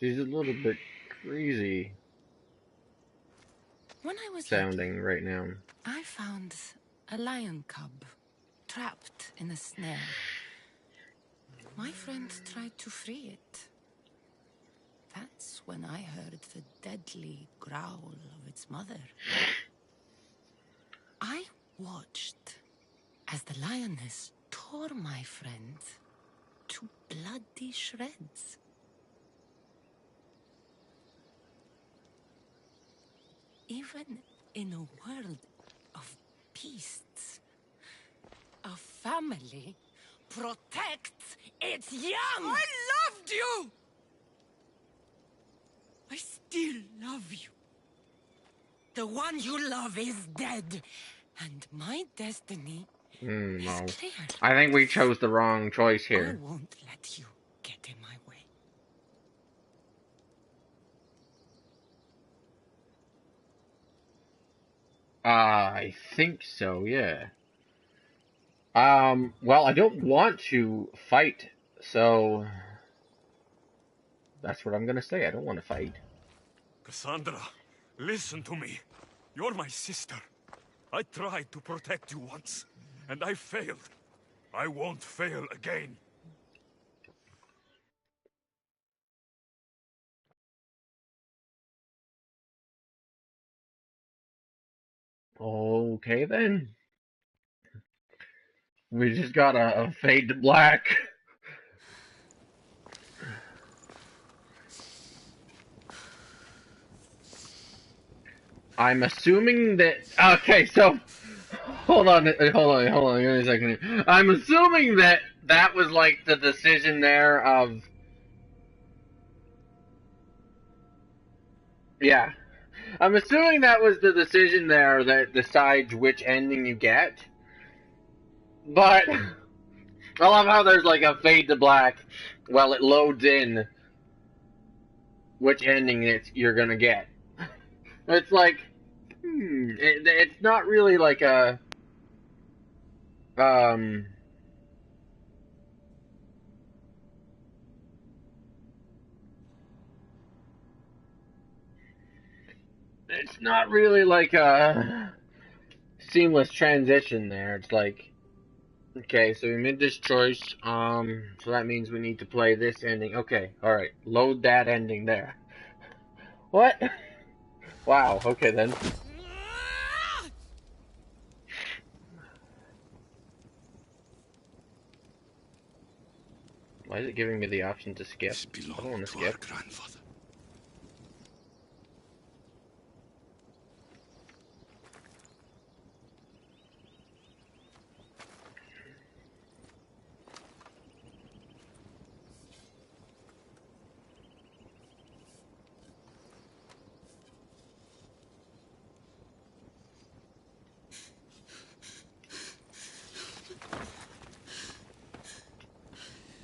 A: She's a little bit crazy
F: when I was
A: sounding
F: little,
A: right now.
F: I found a lion cub trapped in a snare. My friend tried to free it. That's when I heard the deadly growl of its mother. I watched as the lioness tore my friend to bloody shreds. Even in a world of beasts, a family protects its young!
G: I loved you! I still love you.
F: The one you love is dead, and my destiny is clear.
A: I think we chose the wrong choice here.
F: I won't let you get in my way.
A: I think so, yeah. Well, I don't want to fight, so that's what I'm gonna say. I don't want to fight.
C: Cassandra, listen to me. You're my sister. I tried to protect you once, and I failed. I won't fail again.
A: Okay, then. We just got a fade to black. I'm assuming that... Okay, so... Hold on give me a second here. I'm assuming that that was like the decision there of... Yeah. I'm assuming that was the decision there that decides which ending you get. But... I love how there's like a fade to black while it loads in which ending you're gonna get. It's like... it's not really like a... It's not really like a seamless transition there. It's like, okay, so we made this choice, so that means we need to play this ending. Okay, alright, load that ending there. What? Wow, okay then. Why is it giving me the option to skip? I don't want to skip.
B: Grandfather.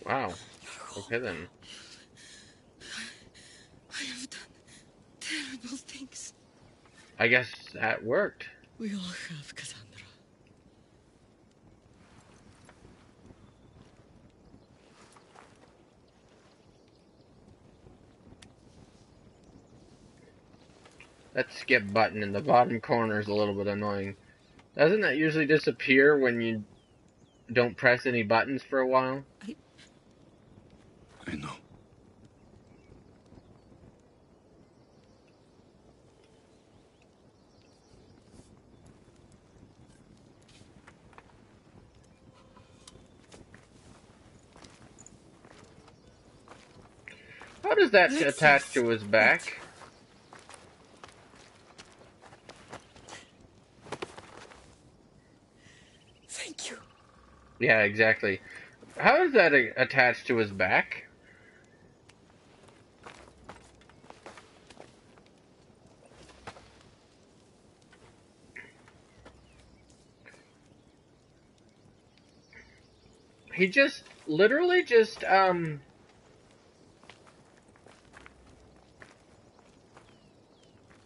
A: Wow. Okay then.
G: I have done terrible things.
A: I guess that worked.
G: We all have, Cassandra.
A: That skip button in the bottom corner is a little bit annoying. Doesn't that usually disappear when you don't press any buttons for a while?
B: I know.
A: How does that
F: Let's
A: attach
F: just
A: to his
F: wait.
A: back?
F: Thank you.
A: Yeah, exactly. How is that attached to his back? He just literally just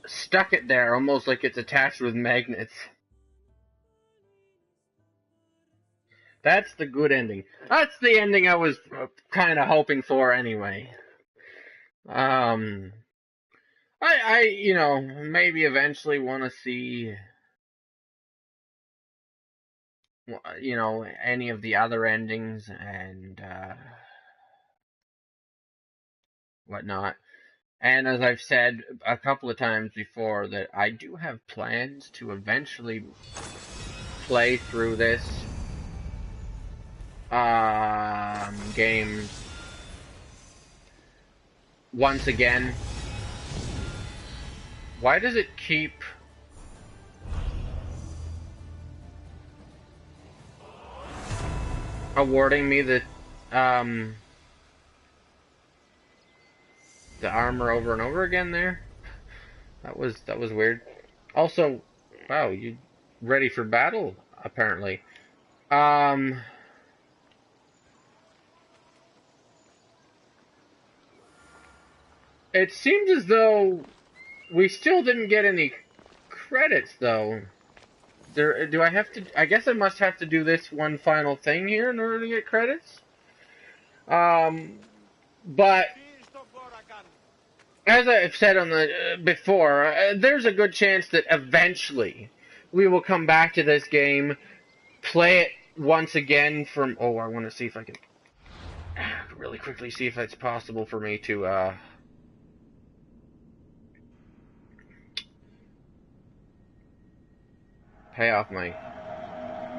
A: stuck it there, almost like it's attached with magnets. That's the good ending. That's the ending I was kind of hoping for anyway. Um, you know, maybe eventually want to see, you know, any of the other endings and whatnot. And as I've said a couple of times before, that I do have plans to eventually play through this game once again. Why does it keep awarding me the armor over and over again there? That was weird. Also, wow, you ready for battle apparently. Um it seems as though we still didn't get any credits though. Do I have to? I guess I must have to do this one final thing here in order to get credits. Um, but as I've said on the before, there's a good chance that eventually we will come back to this game, play it once again from. Oh, I want to see if I can really quickly see if it's possible for me to pay off my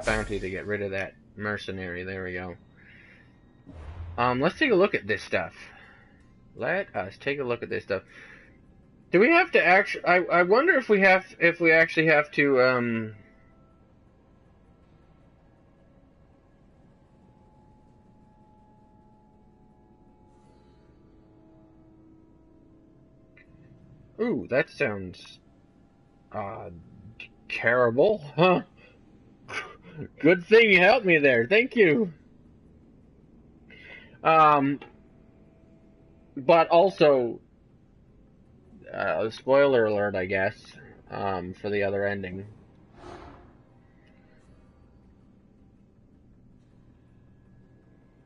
A: bounty to get rid of that mercenary. There we go. Let's take a look at this stuff. Let us take a look at this stuff. Do we have to actually? I wonder if we actually have to Ooh, that sounds terrible, huh? Good thing you helped me there. Thank you. Um, but also, spoiler alert, I guess, for the other ending.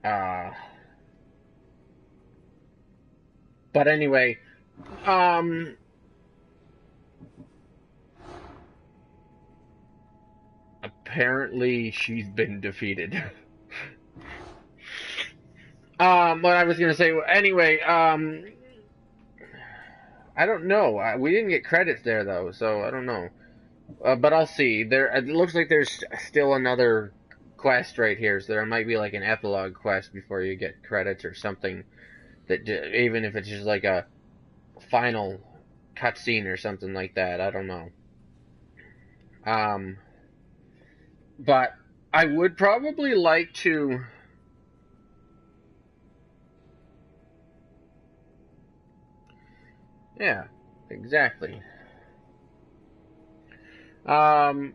A: Uh, but anyway, apparently she's been defeated. What I was gonna say, anyway, I don't know. We didn't get credits there though, so I don't know. But I'll see. It looks like there's still another quest right here, so there might be like an epilogue quest before you get credits or something. That even if it's just like a final cutscene or something like that, I don't know. Um, but I would probably like to. Yeah, exactly. Um,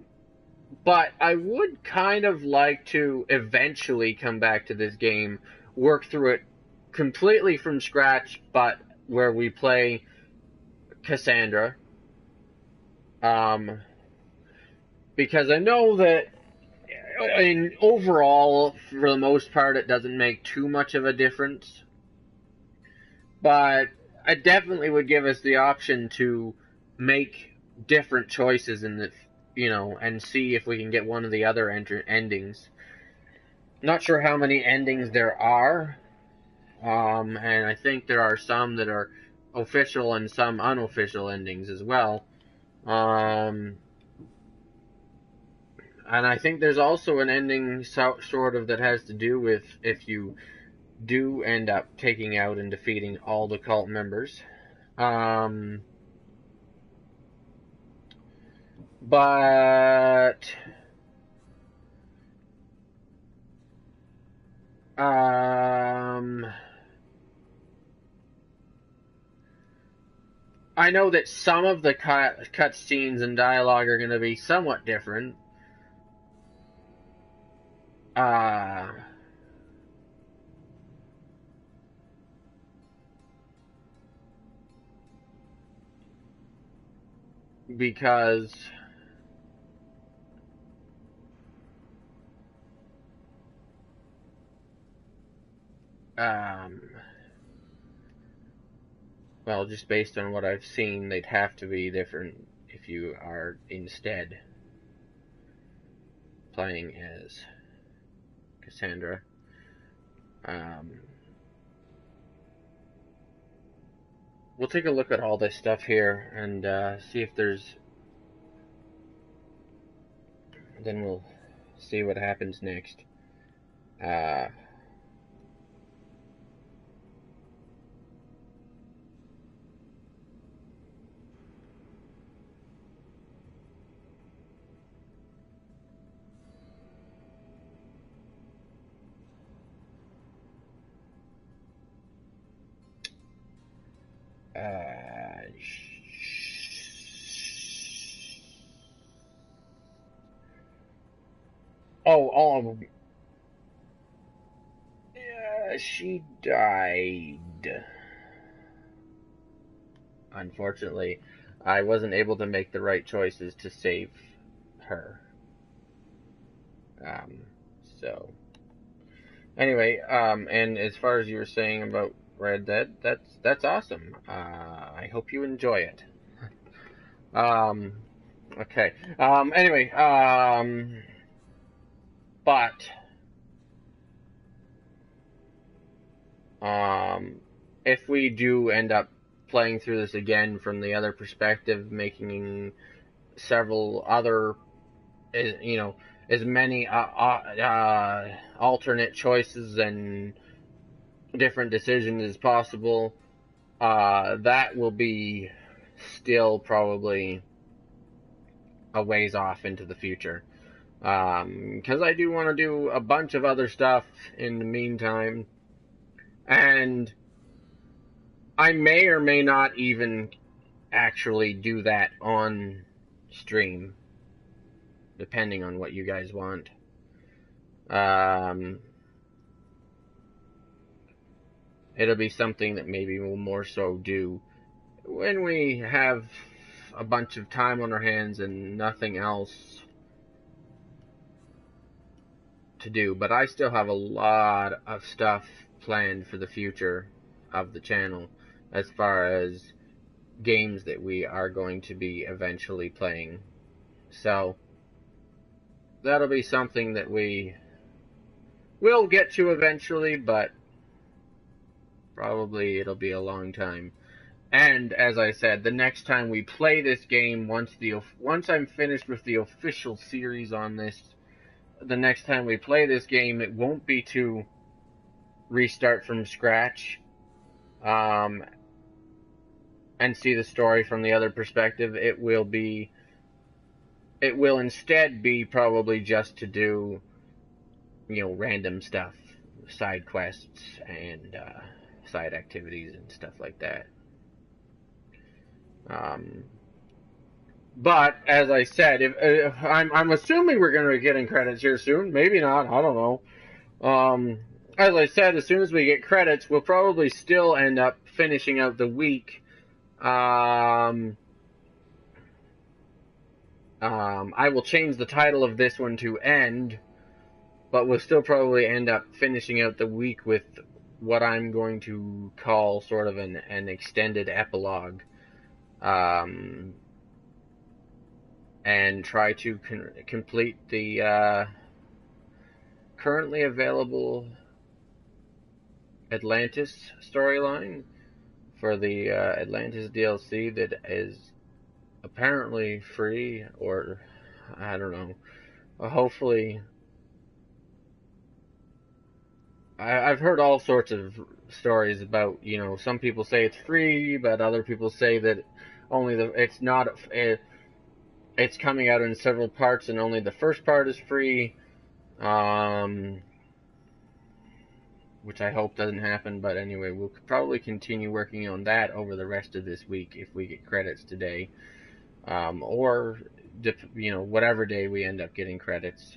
A: but I would kind of like to eventually come back to this game, work through it completely from scratch, but where we play Cassandra. Um, because I know that in overall, for the most part, it doesn't make too much of a difference. But I definitely would give us the option to make different choices in the, you know, and see if we can get one of the other endings. Not sure how many endings there are, and I think there are some that are official and some unofficial endings as well. And I think there's also an ending sort of that has to do with if you do end up taking out and defeating all the cult members. But I know that some of the cut scenes and dialogue are going to be somewhat different. Because well, just based on what I've seen, they'd have to be different if you are instead playing as Cassandra. We'll take a look at all this stuff here and see if there's... Then we'll see what happens next. Oh, yeah, she died. Unfortunately, I wasn't able to make the right choices to save her. So anyway, and as far as you were saying about Red Dead, that's awesome. I hope you enjoy it. Okay. Anyway, but if we do end up playing through this again from the other perspective, making several other, as many alternate choices and different decisions as possible, that will be still probably a ways off into the future. Because I do want to do a bunch of other stuff in the meantime, and I may or may not even actually do that on stream, depending on what you guys want. It'll be something that maybe we'll more so do when we have a bunch of time on our hands and nothing else to do. But I still have a lot of stuff planned for the future of the channel as far as games that we are going to be eventually playing. So that'll be something that we will get to eventually, but probably it'll be a long time. And as I said, the next time we play this game, once I'm finished with the official series on this, the next time we play this game, it won't be to restart from scratch and see the story from the other perspective. It will instead be probably just to do, random stuff, side quests and side activities and stuff like that. But as I said, if I'm assuming we're going to be getting credits here soon. Maybe not. I don't know. As I said, as soon as we get credits, we'll probably still end up finishing out the week. I will change the title of this one to End, but we'll still probably end up finishing out the week with what I'm going to call sort of an extended epilogue. And try to complete the currently available Atlantis storyline for the Atlantis DLC that is apparently free, or I don't know. Hopefully I've heard all sorts of stories about, some people say it's free, but other people say that only it's not, it's coming out in several parts and only the first part is free, which I hope doesn't happen, but anyway, we'll probably continue working on that over the rest of this week if we get credits today, or, whatever day we end up getting credits.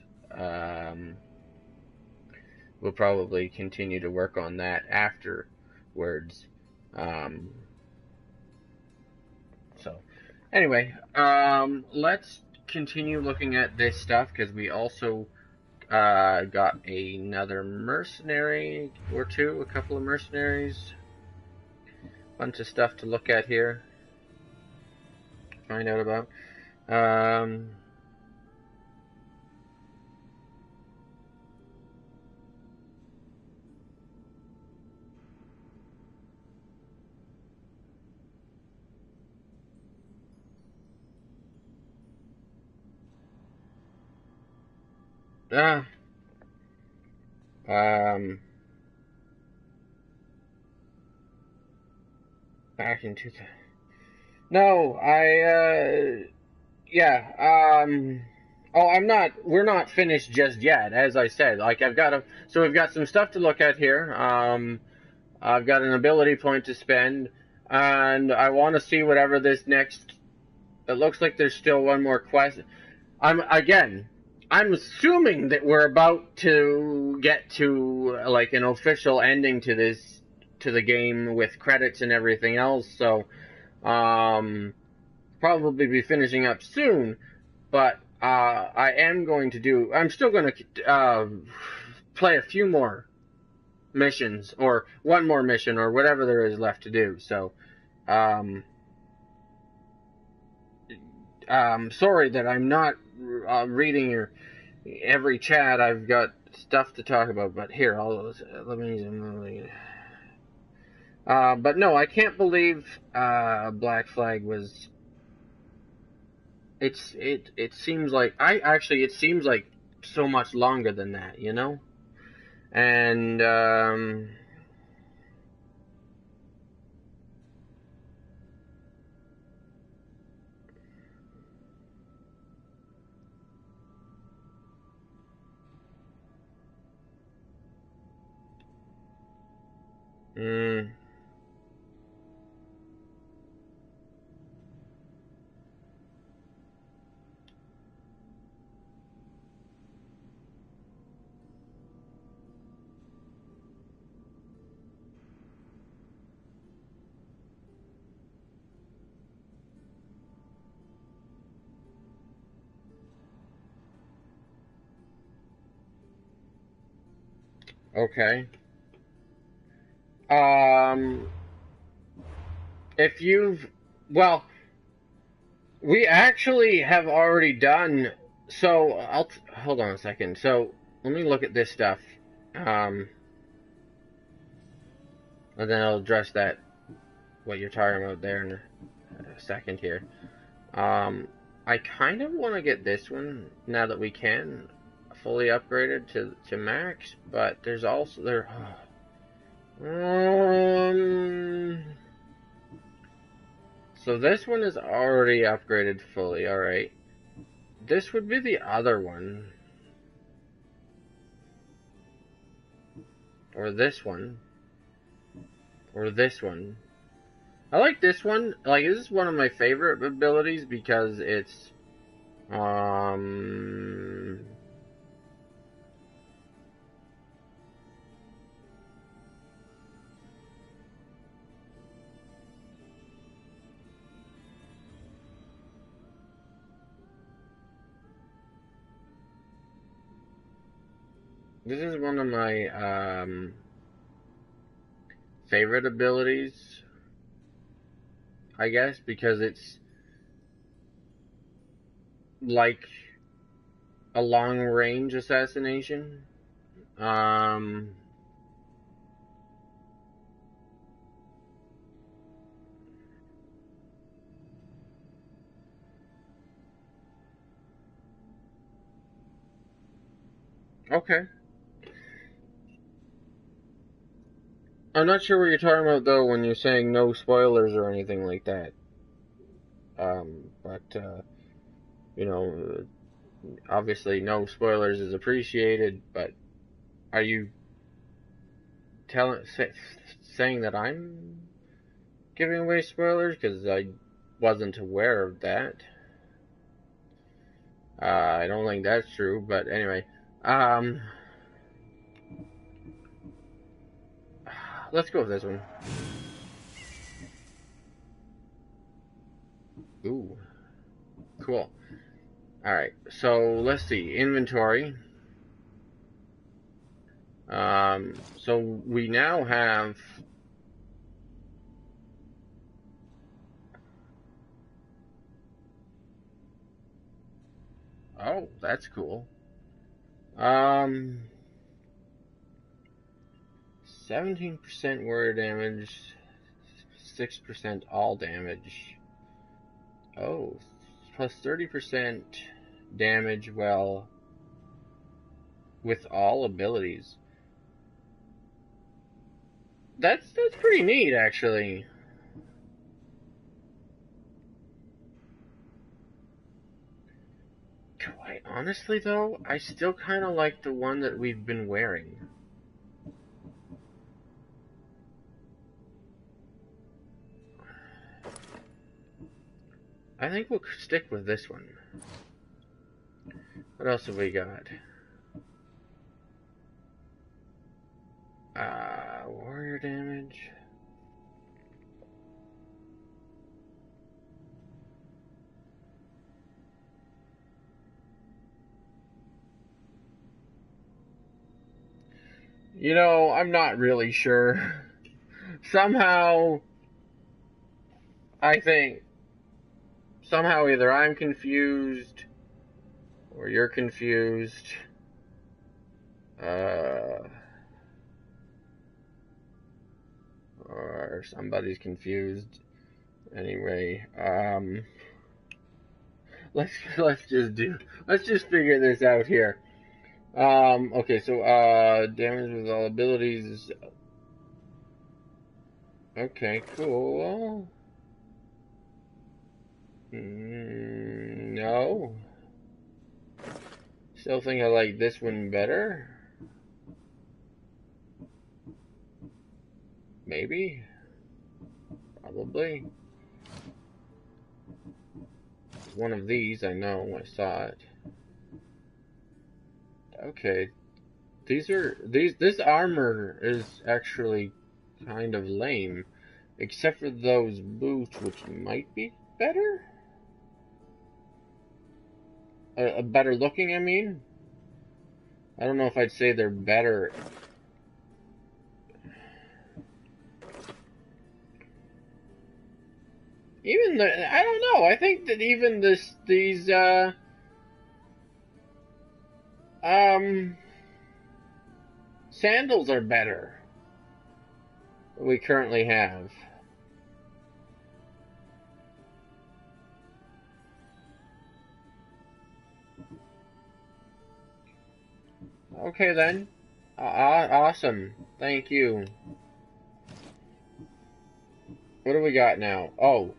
A: We'll probably continue to work on that afterwards. Um, so, anyway, let's continue looking at this stuff because we also got another mercenary or two, a couple of mercenaries, bunch of stuff to look at here, find out about. Ah, um, back in 2000. No, yeah, oh, we're not finished just yet, as I said. Like, so we've got some stuff to look at here. I've got an ability point to spend, and I want to see whatever this next, it looks like there's still one more quest. I'm assuming that we're about to get to, like, an official ending to the game with credits and everything else, so, probably be finishing up soon, but, I'm still going to, play a few more missions, or one more mission, or whatever there is left to do, so, sorry that I'm not reading your every chat. I've got stuff to talk about, but here, let me. But no, I can't believe Black Flag was. It seems like it seems like so much longer than that, and mm, okay. Um, if you've well, we actually have already done. So hold on a second. So let me look at this stuff, and then I'll address what you're talking about there in a second here. I kind of want to get this one now that we can fully upgraded to max, but there's also there. So this one is already upgraded fully. All right, this would be the other one, or this one, or this one. I like this one. Like, this is one of my favorite abilities because it's this is one of my favorite abilities, I guess, because it's like a long range assassination. Okay. I'm not sure what you're talking about though when you're saying no spoilers or anything like that. But you know, obviously no spoilers is appreciated. But are you saying that I'm giving away spoilers? Because I wasn't aware of that. I don't think that's true, but anyway. Let's go with this one. Ooh, cool. Alright, so let's see. Inventory. So we now have... Oh, that's cool. 17% warrior damage, 6% all damage. Oh, plus 30% damage, well, with all abilities. That's pretty neat, actually. Quite honestly, though, I still kind of like the one that we've been wearing. I think we'll stick with this one. What else have we got? Warrior damage. You know, I'm not really sure. Somehow, I think, somehow either I'm confused, or you're confused, or somebody's confused. Anyway, let's just figure this out here. Okay, so, damage with all abilities. Okay, cool. No. Still think I like this one better. Maybe. Probably. One of these, I know, I saw it. Okay. This armor is actually kind of lame. Except for those boots, which might be better? Better looking, I mean? I don't know if I'd say they're better. I don't know, I think that even these sandals are better than we currently have. Okay then. Awesome. Thank you. What do we got now? Oh.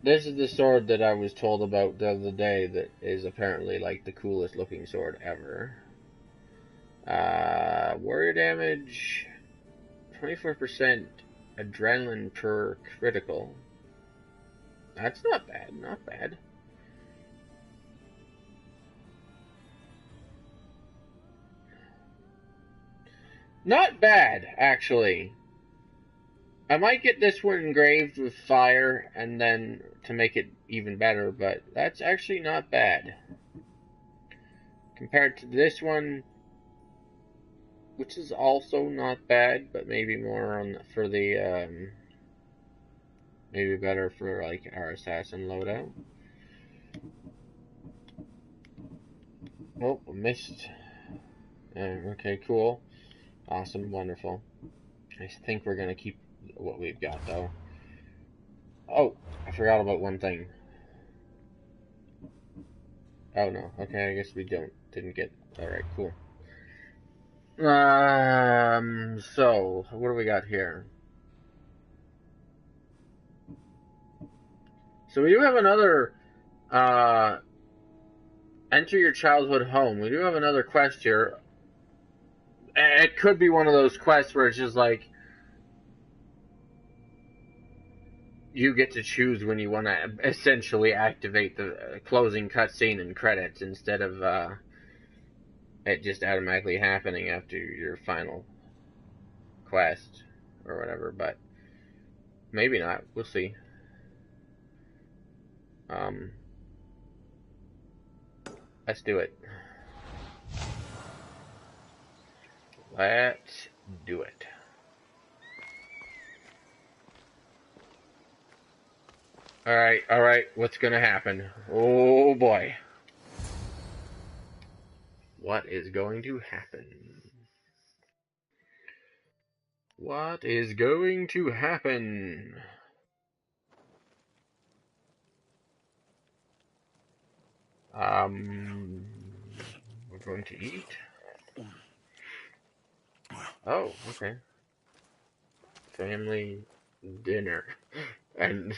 A: This is the sword that I was told about the other day that is apparently like the coolest looking sword ever. Warrior damage, 24% adrenaline per critical. That's not bad, not bad. Not bad, actually. I might get this one engraved with fire and then to make it even better, but that's actually not bad. Compared to this one, which is also not bad, but maybe more on for the maybe better for like our assassin loadout. Oh, missed. Okay, cool, awesome, wonderful. I think we're gonna keep what we've got though. Oh, I forgot about one thing. Oh no, okay, I guess we didn't get. All right, cool. So, what do we got here? So we do have another, enter your childhood home. We do have another quest here. It could be one of those quests where it's just like, you get to choose when you want to essentially activate the closing cutscene and credits instead of, it just automatically happening after your final quest or whatever, but maybe not. We'll see. Let's do it. Let's do it. Alright, what's gonna happen? Oh boy. What is going to happen? What is going to happen? We're going to eat. Oh, okay. Family dinner. And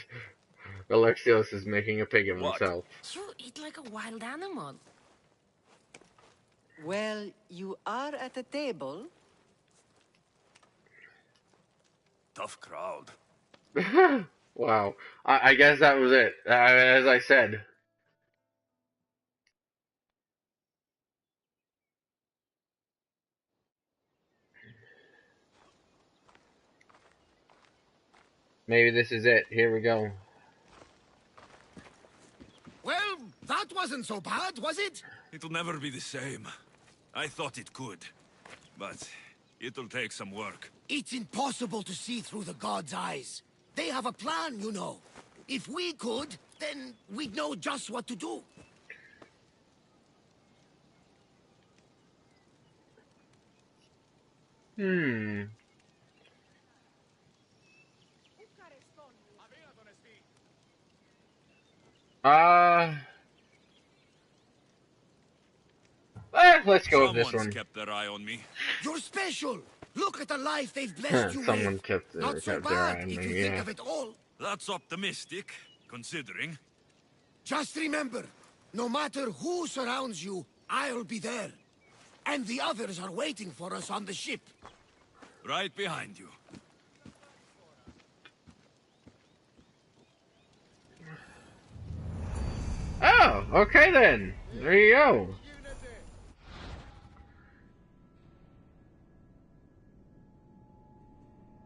A: Alexios is making a pig of himself.
F: You eat like a wild animal.
G: Well, you are at a table.
C: Tough crowd.
A: Wow. I guess that was it. As I said. Maybe this is it. Here we go.
E: Well, that wasn't so bad, was it?
C: It'll never be the same. I thought it could. But it'll take some work.
E: It's impossible to see through the gods' eyes. They have a plan, you know. If we could, then we'd know just what to do.
A: Let's go with this
C: Someone's
A: one.
C: kept their eye on me.
E: You're special. Look at the life they've blessed you
A: Someone
E: with.
A: kept
E: Not so
A: their eye
E: bad
A: on
E: if
A: me,
E: you think of it all.
C: That's optimistic, considering.
E: Just remember, no matter who surrounds you, I'll be there. And the others are waiting for us on the ship.
C: Right behind you.
A: Oh, okay then. There you go.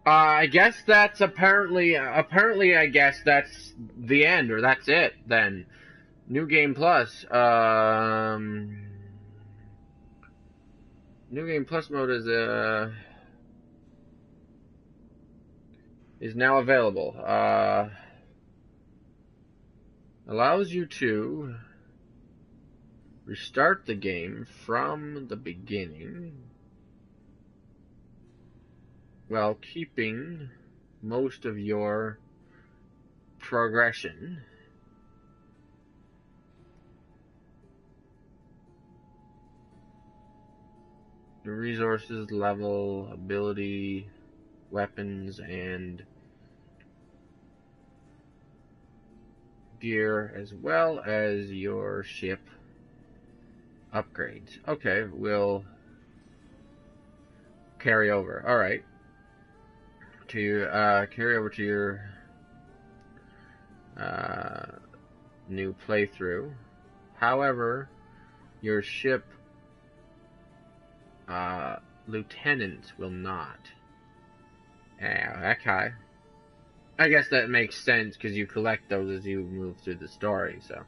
A: I guess that's apparently I guess that's the end, or that's it then. New Game Plus. New Game Plus mode is now available. Allows you to restart the game from the beginning while keeping most of your progression. The resources, level, ability, weapons, and gear, as well as your ship upgrades. Okay, we'll carry over. Alright. To carry over to your new playthrough. However, your ship lieutenant will not. Okay. I guess that makes sense because you collect those as you move through the story, so.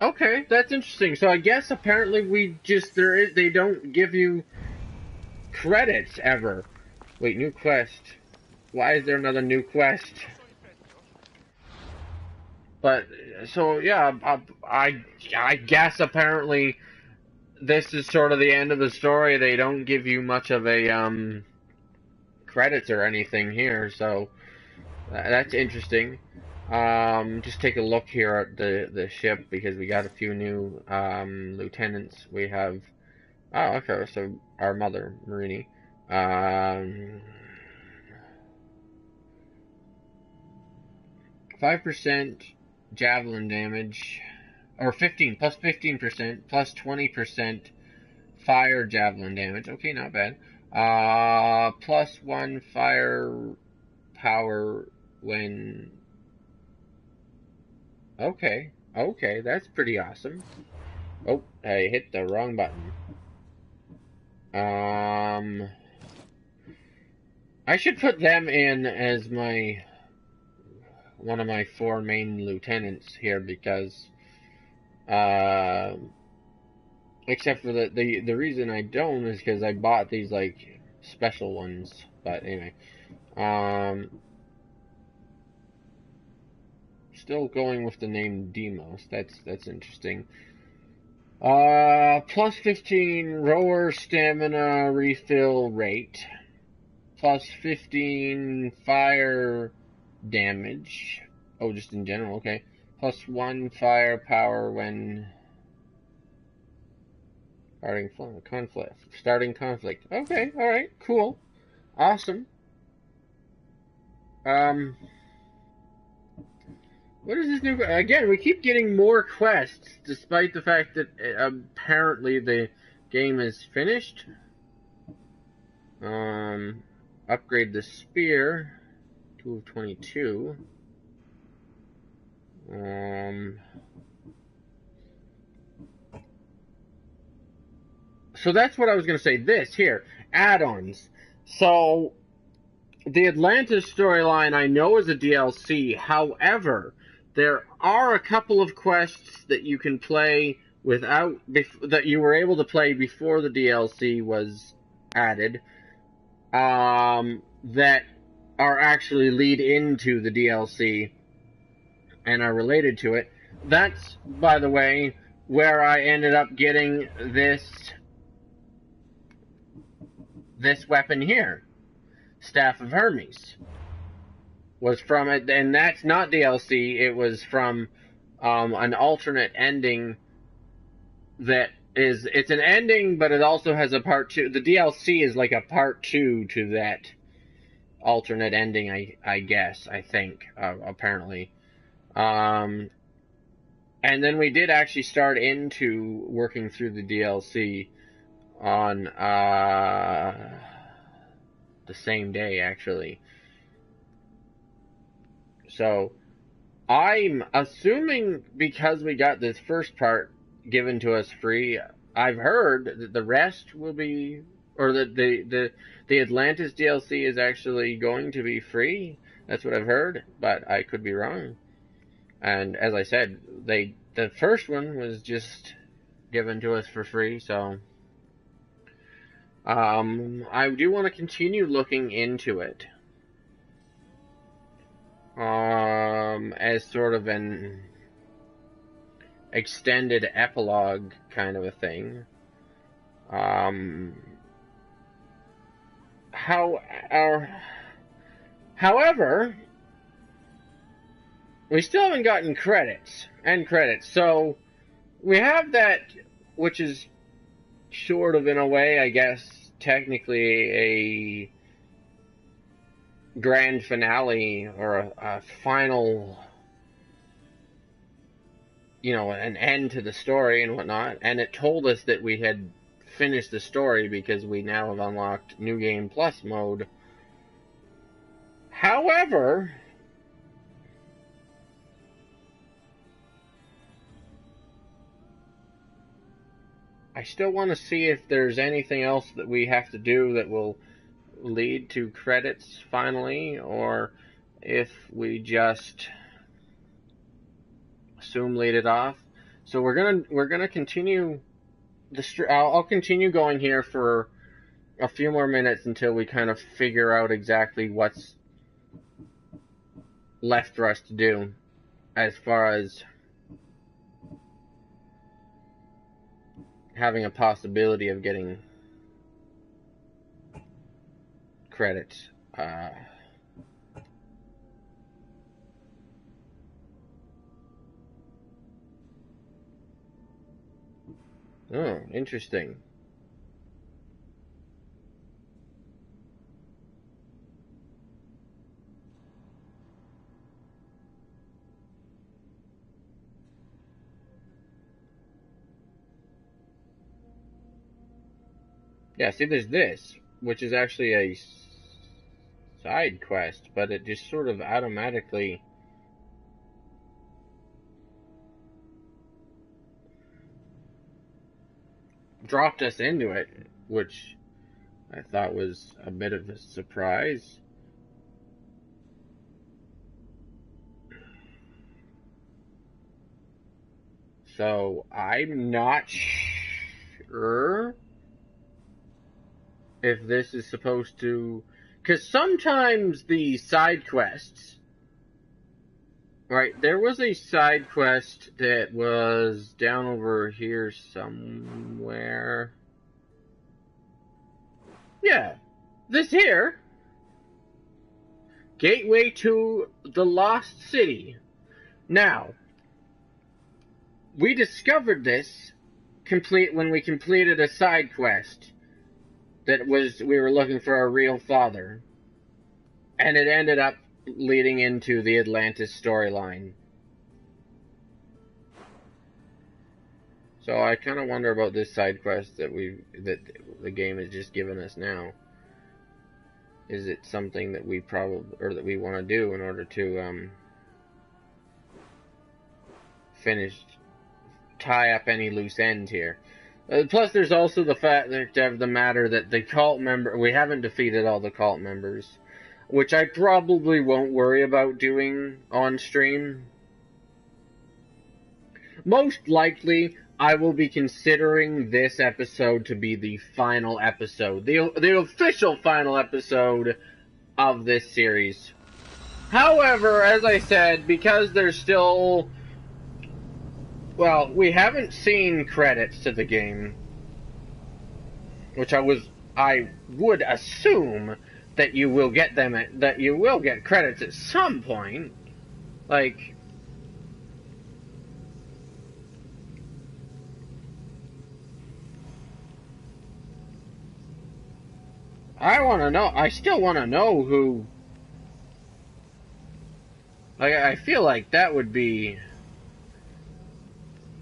A: Okay, that's interesting. So I guess apparently they don't give you credits ever. Wait, new quest. Why is there another new quest? But So yeah, I guess apparently this is sort of the end of the story. They don't give you much of a credits or anything here, so that's interesting. Just take a look here at the ship because we got a few new lieutenants. We have okay, so our mother Marini. 5% javelin damage, or 15 plus 15% plus 20% fire javelin damage. Okay, not bad. Plus 1 fire power when. Okay, okay, that's pretty awesome. Oh, I hit the wrong button. I should put them in as one of my 4 main lieutenants here because, except for the reason I don't is because I bought these like special ones. But anyway, still going with the name Demos. That's interesting. Plus 15 rower stamina refill rate. Plus 15 fire damage. Oh, just in general, okay. Plus 1 fire power when starting conflict. Okay, alright, cool. Awesome. What is this new... Again, we keep getting more quests, despite the fact that apparently the game is finished. Upgrade the spear. 2 of 22. So that's what I was going to say. This, here. Add-ons. So, the Atlantis storyline I know is a DLC. However, there are a couple of quests that you can play that you were able to play before the DLC was added, that are actually lead into the DLC and are related to it. That's, by the way, where I ended up getting this weapon here, Staff of Hermes. Was from it, and that's not DLC. It was from an alternate ending. It's an ending, but it also has a part 2. The DLC is like a part 2 to that alternate ending. I guess. I think apparently. And then we did actually start into working through the DLC on the same day, actually. So, I'm assuming because we got this first part given to us free, I've heard that the rest will be, or that the Atlantis DLC is actually going to be free. That's what I've heard, but I could be wrong. And as I said, the first one was just given to us for free, so I do want to continue looking into it. As sort of an extended epilogue kind of a thing. However, we still haven't gotten end credits. So we have that, which is sort of in a way, I guess, technically a grand finale or a final, an end to the story and whatnot, and it told us that we had finished the story because we now have unlocked New Game Plus mode. However, I still want to see if there's anything else that we have to do that will lead to credits finally, or if we just assume lead it off. So we're gonna continue I'll continue going here for a few more minutes until we kind of figure out exactly what's left for us to do as far as having a possibility of getting credits. Oh, interesting. Yeah, see, there's this, which is actually a side quest, but it just sort of automatically dropped us into it, which I thought was a bit of a surprise. So I'm not sure if this is supposed to, because sometimes the side quests, right, there was a side quest that was down over here somewhere. Yeah, this here, Gateway to the Lost City. Now, we discovered this when we completed a side quest that was, we were looking for a real father, and it ended up leading into the Atlantis storyline. So I kind of wonder about this side quest that the game has just given us now. Is it something that we that we want to do in order to tie up any loose ends here? Plus, there's also the fact of the matter that the cult we haven't defeated all the cult members, which I probably won't worry about doing on stream. Most likely, I will be considering this episode to be the final episode, the official final episode of this series. However, as I said, because there's still, well, we haven't seen credits to the game, which I would assume that you will get that you will get credits at some point. Like, I still want to know who, like, I feel like that would be,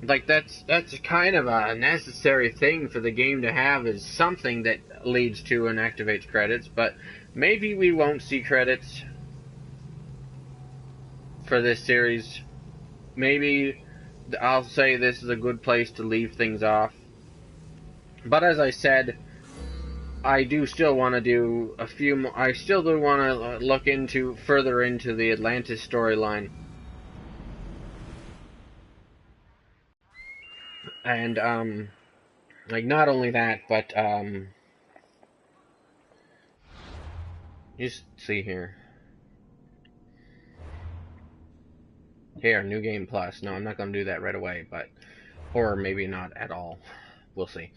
A: like, that's kind of a necessary thing for the game to have, is something that leads to and activates credits, but maybe we won't see credits for this series. Maybe I'll say this is a good place to leave things off. But as I said, I do still want to do a few more. I still do want to look further into the Atlantis storyline. And, like, not only that, but, just see here. Here, New Game Plus. No, I'm not going to do that right away, but, or maybe not at all. We'll see.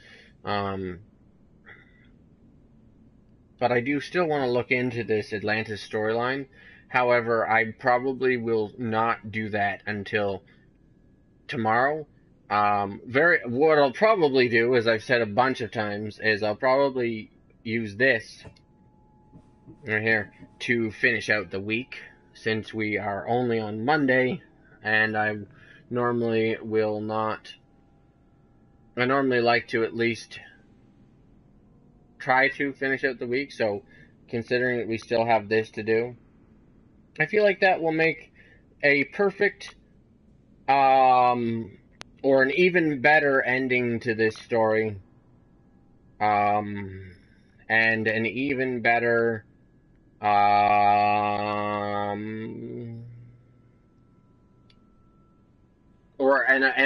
A: But I do still want to look into this Atlantis storyline. However, I probably will not do that until tomorrow. What I'll probably do, as I've said a bunch of times, is I'll probably use this right here to finish out the week, since we are only on Monday, and I normally like to at least try to finish out the week. So considering that we still have this to do, I feel like that will make a perfect or an even better ending to this story, and an even better and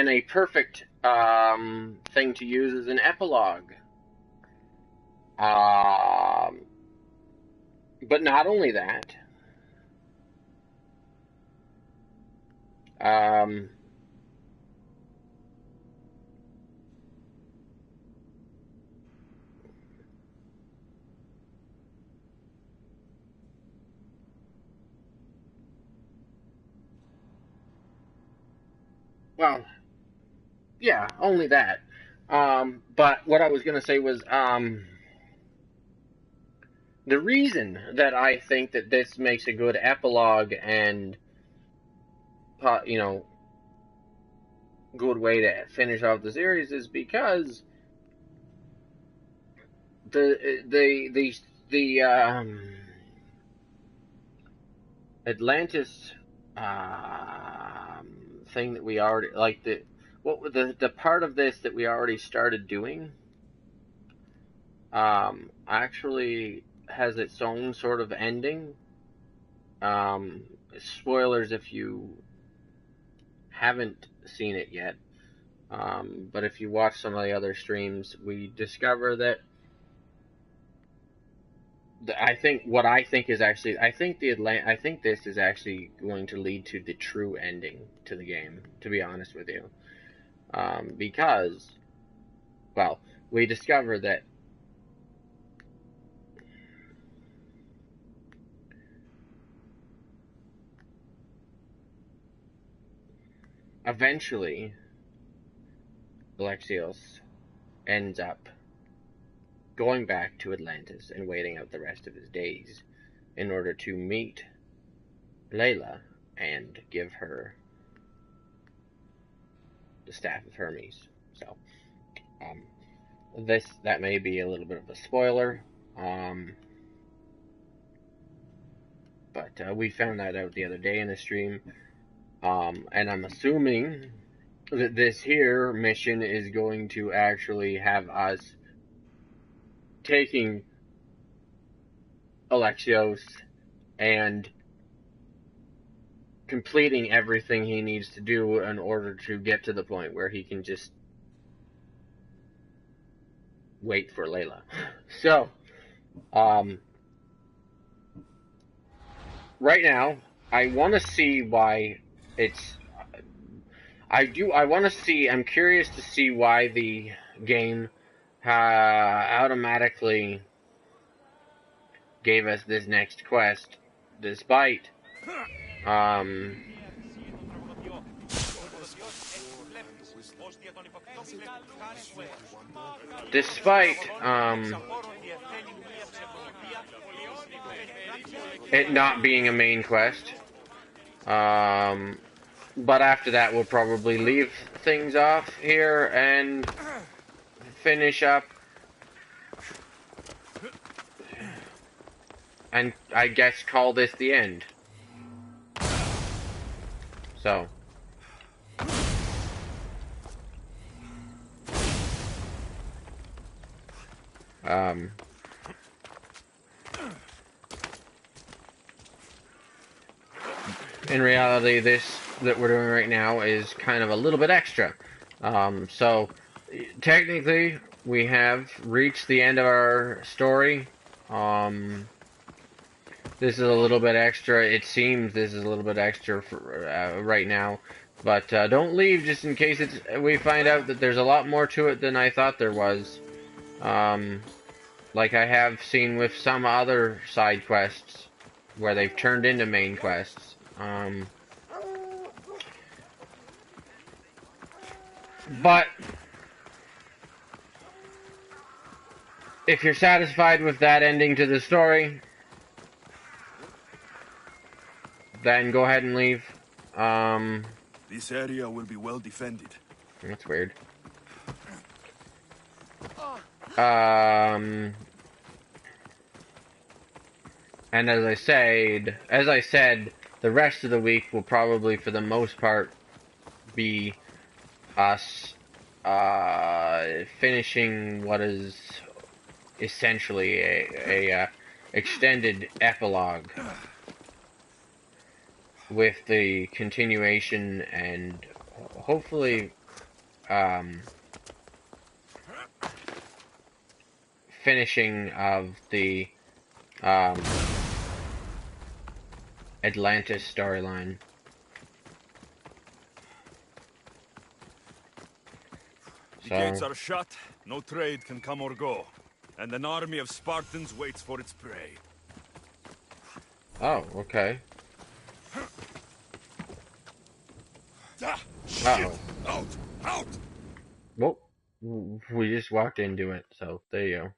A: a perfect thing to use as an epilogue. But not only that, well, yeah, only that. But what I was gonna say was, the reason that I think that this makes a good epilogue and, you know, good way to finish off the series is because the Atlantis thing that we already like the part of this that we already started doing actually has its own sort of ending. Um, Spoilers if you haven't seen it yet. But if you watch some of the other streams, we discover that I think what I think is actually I think I think this is actually going to lead to the true ending to the game. To be honest with you, because well, we discover that eventually Alexios ends up going back to Atlantis and waiting out the rest of his days in order to meet Layla and give her the Staff of Hermes. So, that may be a little bit of a spoiler, but we found that out the other day in the stream, and I'm assuming that this here mission is going to actually have us taking Alexios and completing everything he needs to do in order to get to the point where he can just wait for Layla. So, right now, I want to see why it's. I want to see. I'm curious to see why the game automatically gave us this next quest, despite despite it not being a main quest. But after that, we'll probably leave things off here and finish up. And I guess call this the end. So. In reality, this that we're doing right now is kind of a little bit extra. So, technically, we have reached the end of our story. This is a little bit extra. It seems this is a little bit extra for right now. But don't leave just in case we find out that there's a lot more to it than I thought there was. Like I have seen with some other side quests where they've turned into main quests. But if you're satisfied with that ending to the story, then go ahead and leave.
C: This area will be well defended.
A: That's weird. And as I said, the rest of the week will probably, for the most part, be us finishing what is essentially a extended epilogue with the continuation and hopefully finishing of the Atlantis storyline.
C: The gates are shut, no trade can come or go, and an army of Spartans waits for its prey.
A: Oh, okay.
B: Shit!
A: Uh-oh.
B: Out! Out!
A: Well, we just walked into it, so there you go.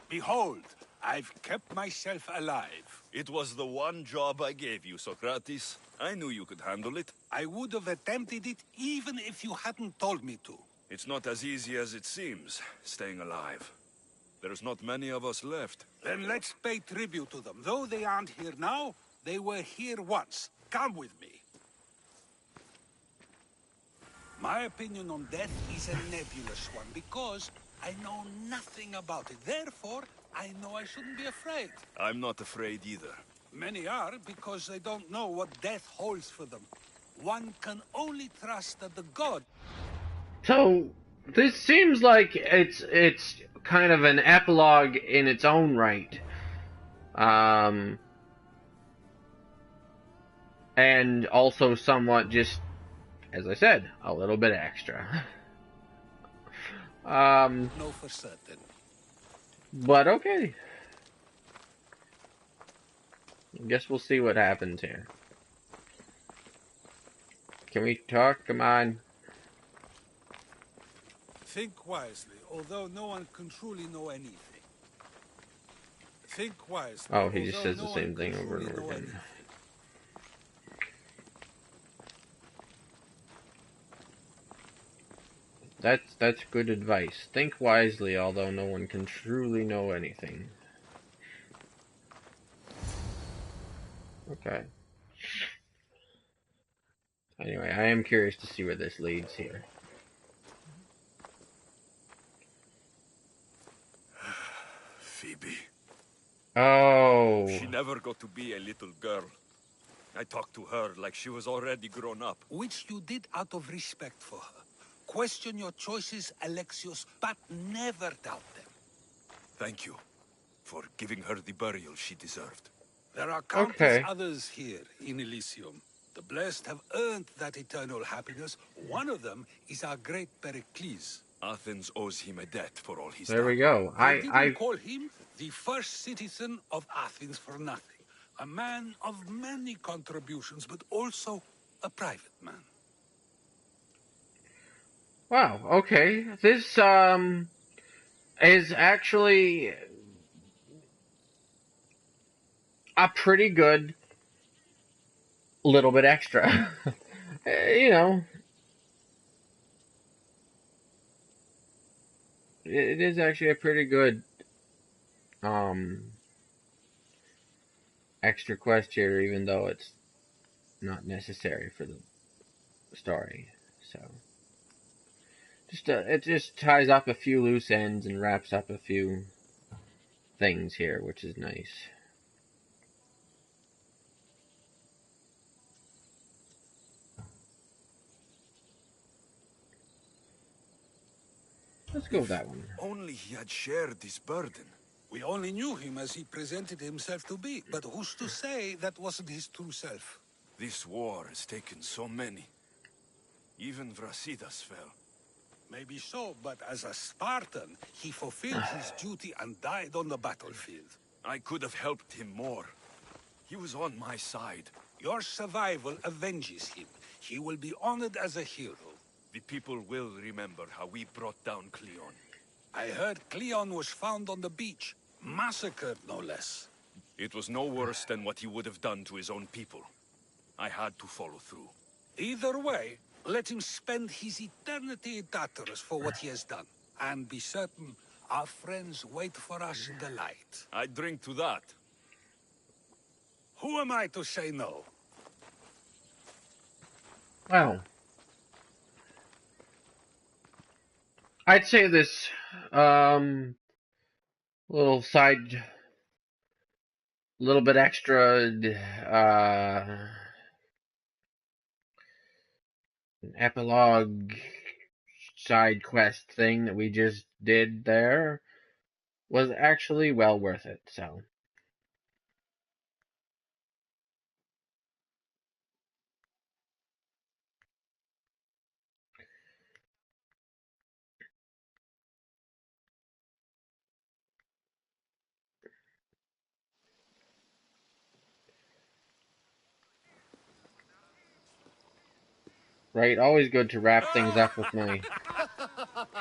B: Behold, I've kept myself alive.
C: It was the one job I gave you, Socrates. I knew you could handle it.
B: I would have attempted it even if you hadn't told me to.
C: It's not as easy as it seems, staying alive. There's not many of us left.
B: Then let's pay tribute to them. Though they aren't here now, they were here once. Come with me. My opinion on death is a nebulous one because I know nothing about it. Therefore, I know I shouldn't be afraid.
C: I'm not afraid either.
B: Many are because they don't know what death holds for them. One can only trust that the god...
A: So, this seems like it's kind of an epilogue in its own right. And also somewhat just, as I said, a little bit extra.
B: know for certain.
A: But okay. I guess we'll see what happens here. Can we talk? Come on.
B: Think wisely, although no one can truly know anything. Think wisely.
A: Oh, he just
B: although
A: says the
B: no
A: same
B: one can
A: thing over and
B: truly
A: over
B: know
A: again.
B: anything.
A: That's good advice. Think wisely, although no one can truly know anything. Okay. Anyway, I am curious to see where this leads here.
C: Phoebe.
A: Oh.
C: She never got to be a little girl. I talked to her like she was already grown up.
B: Which you did out of respect for her. Question your choices, Alexios, but never doubt them.
C: Thank you for giving her the burial she deserved.
B: There are countless
A: Okay.
B: others here in Elysium. The blessed have earned that eternal happiness. One of them is our great Pericles.
C: Athens owes him a debt for all he's
A: There
C: done.
A: we go.
B: They didn't
A: I
B: call him the first citizen of Athens for nothing. A man of many contributions, but also a private man.
A: Wow, okay. This is actually a pretty good little bit extra. You know, it is actually a pretty good extra quest here, even though it's not necessary for the story. So just it just ties up a few loose ends and wraps up a few things here, which is nice. Let's go with that one.
C: Only he had shared this burden.
B: We only knew him as he presented himself to be, but who's to say that wasn't his true self?
C: This war has taken so many. Even Brasidas fell.
B: Maybe so, but as a Spartan, he fulfilled his duty and died on the battlefield.
C: I could have helped him more. He was on my side.
B: Your survival avenges him. He will be honored as a hero.
C: The people will remember how we brought down Cleon.
B: I heard Cleon was found on the beach. Massacred, no less.
C: It was no worse than what he would have done to his own people. I had to follow through.
B: Either way, let him spend his eternity in Tartarus for what he has done. And be certain, our friends wait for us in the light.
C: I drink to that.
B: Who am I to say no?
A: Well, I'd say this little little bit extra epilogue side quest thing that we just did there was actually well worth it. So right? Always good to wrap things up with my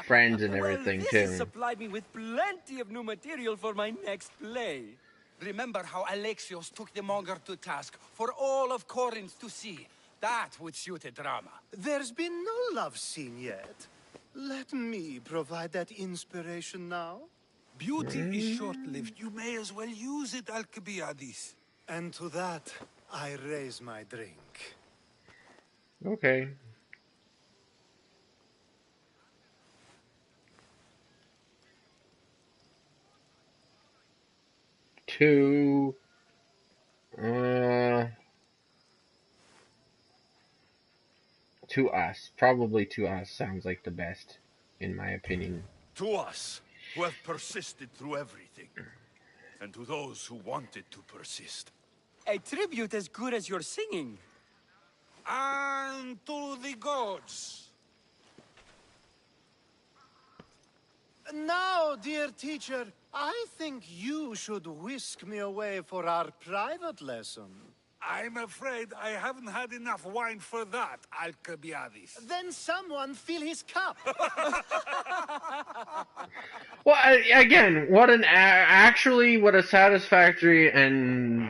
A: friends and everything,
D: This has
A: too.
D: supplied me with plenty of new material for my next play.
E: Remember how Alexios took the monger to task for all of Corinth to see? That would suit a drama.
H: There's been no love scene yet. Let me provide that inspiration now.
B: Beauty is short-lived. You may as well use it, Alcibiades.
H: And to that, I raise my drink.
A: Okay. To us. Probably to us sounds like the best, in my opinion.
B: To us, who have persisted through everything. And to those who wanted to persist.
D: A tribute as good as your singing.
E: And to the gods.
H: Now, dear teacher, I think you should whisk me away for our private lesson.
B: I'm afraid I haven't had enough wine for that, Alcibiades.
H: Then someone fill his cup.
A: Well, again, what what a satisfactory and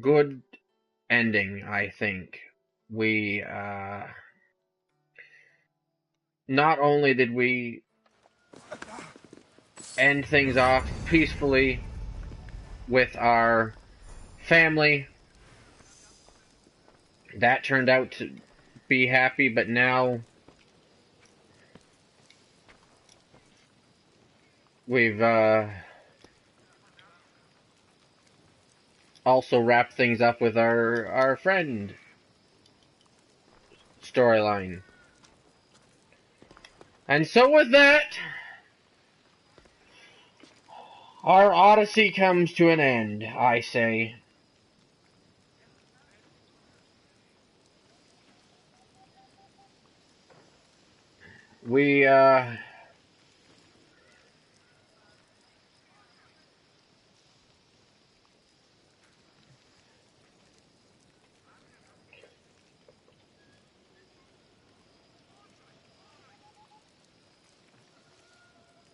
A: good ending, I think. We not only did we end things off peacefully with our family, that turned out to be happy, but now we've also wrapped things up with our friend storyline. And so with that, our Odyssey comes to an end, I say. We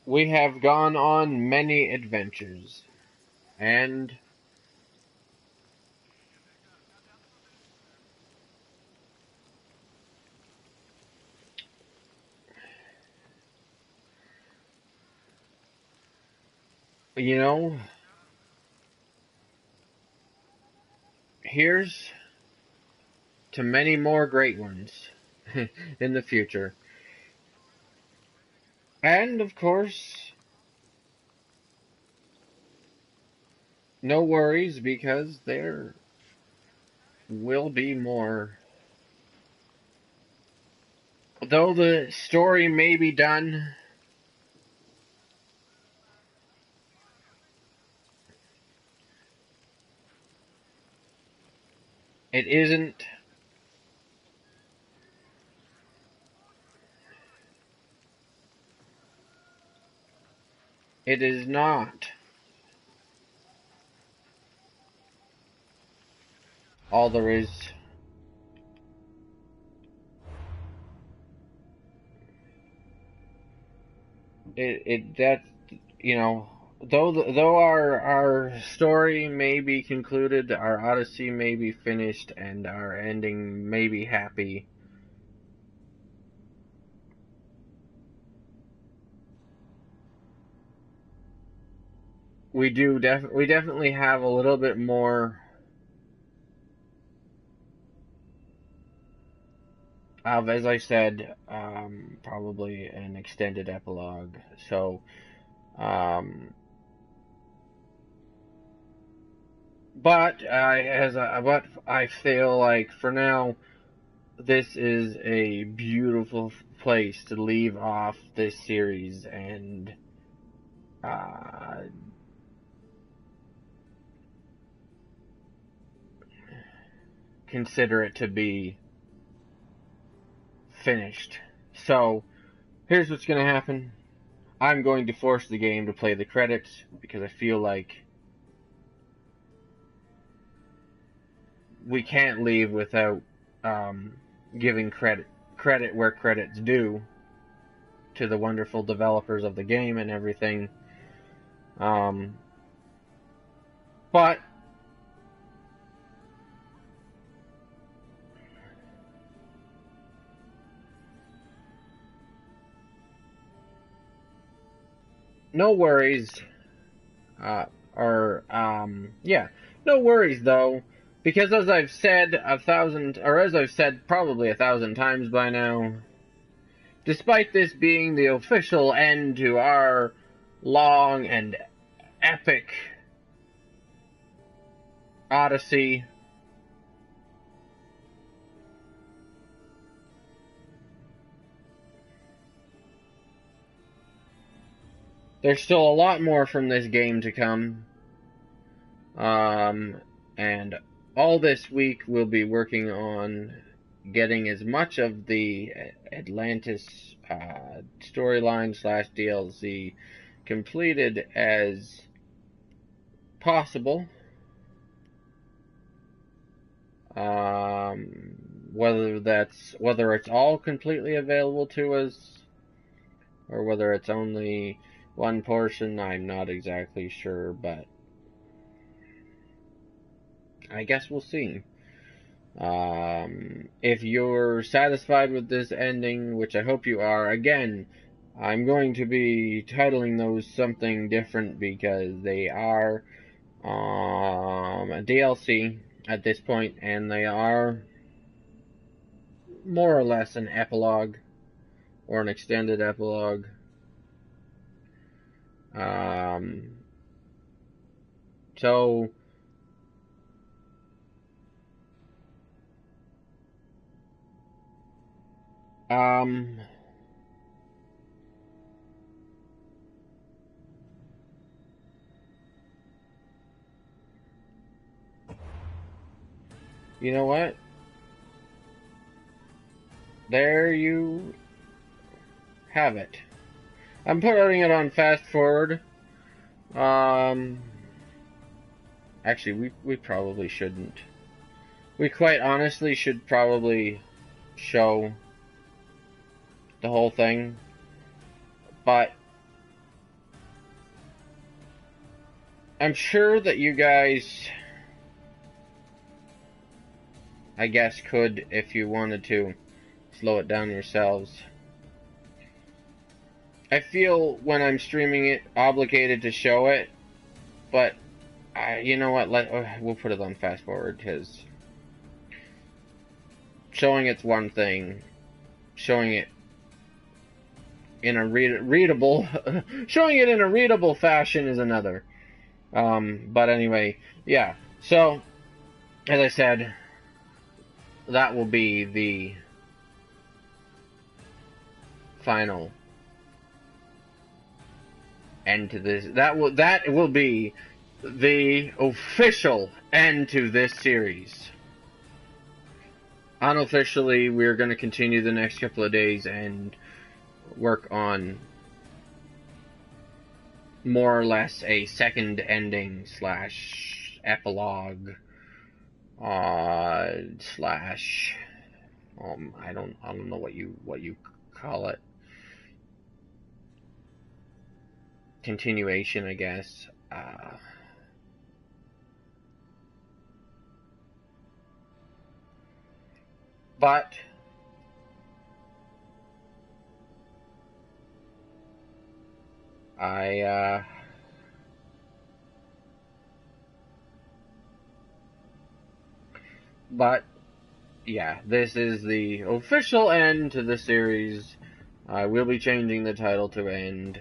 A: we have gone on many adventures, and you know, here's to many more great ones in the future. And, of course, no worries, because there will be more. Though the story may be done, it isn't. It is not all there is. That, you know, though our story may be concluded, our Odyssey may be finished, and our ending may be happy, we definitely have a little bit more of, as I said, probably an extended epilogue. So, but I feel like for now, this is a beautiful place to leave off this series, and consider it to be finished. So, here's what's going to happen. I'm going to force the game to play the credits, because I feel like we can't leave without giving credit where credit's due to the wonderful developers of the game and everything. But no worries. No worries though, because as I've said probably 1,000 times by now, despite this being the official end to our long and epic Odyssey, there's still a lot more from this game to come. And all this week we'll be working on getting as much of the Atlantis storyline / DLC completed as possible. Whether it's all completely available to us, or whether it's only one portion, I'm not exactly sure, but I guess we'll see. If you're satisfied with this ending, which I hope you are, again, I'm going to be titling those something different because they are a DLC at this point, and they are more or less an epilogue or an extended epilogue. So you know what? There you have it. I'm putting it on fast forward. Actually, we probably shouldn't. We quite honestly should probably show the whole thing, but I'm sure that you guys, I guess, could, if you wanted to, slow it down yourselves. I feel when I'm streaming it obligated to show it, but you know what? We'll put it on fast forward, because showing it's one thing, showing it in a readable showing it in a readable fashion is another. But anyway, yeah. So, as I said, that will be the final end to this. That will be the official end to this series. Unofficially, we're going to continue the next couple of days and work on more or less a second ending / epilogue / I don't know what you call it. Continuation, I guess. But yeah, this is the official end to the series. I will be changing the title to End.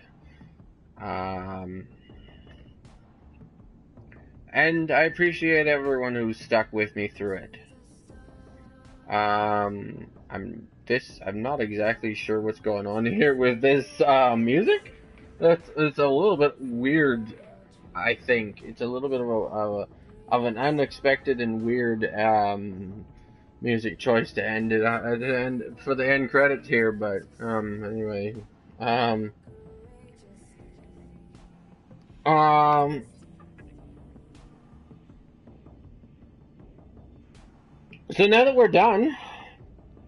A: And I appreciate everyone who stuck with me through it. I'm not exactly sure what's going on here with this music. It's a little bit weird. I think it's a little bit of an unexpected and weird music choice to end it for the end credits here. But anyway, So now that we're done,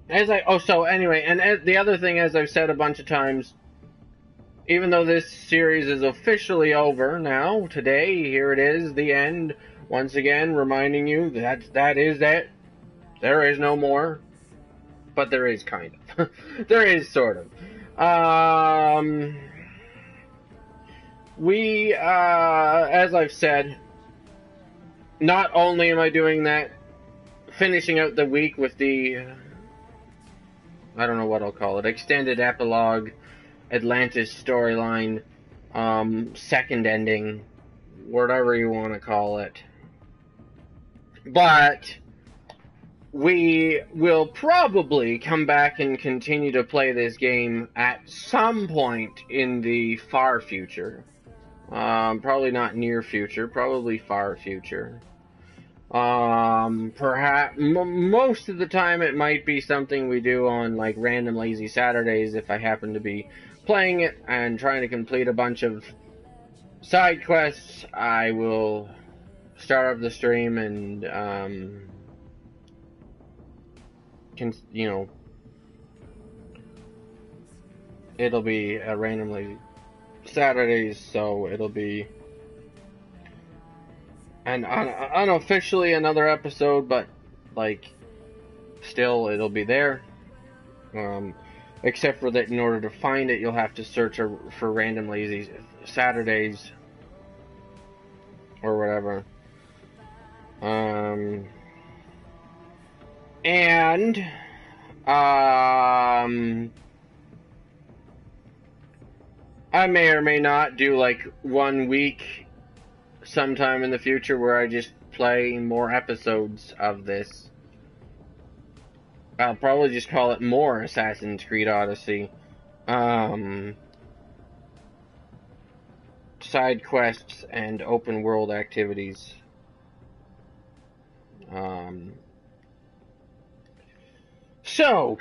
A: the other thing, as I've said a bunch of times, even though this series is officially over now, today, here it is, the end. Once again, reminding you that is it. There is no more. But there is kind of. There is sort of. As I've said, not only am I doing that, finishing out the week with the, I don't know what I'll call it, extended epilogue, Atlantis storyline, second ending, whatever you want to call it. But we will probably come back and continue to play this game at some point in the far future. Probably not near future, probably far future. Perhaps most of the time it might be something we do on like random lazy Saturdays if I happen to be playing it and trying to complete a bunch of side quests. I will start up the stream and it'll be a randomly Saturdays, so it'll be and unofficially another episode, but like still it'll be there. Except for that, in order to find it, you'll have to search for random lazy Saturdays or whatever. I may or may not do like 1 week sometime in the future where I just play more episodes of this. I'll probably just call it more Assassin's Creed Odyssey. Side quests and open world activities. So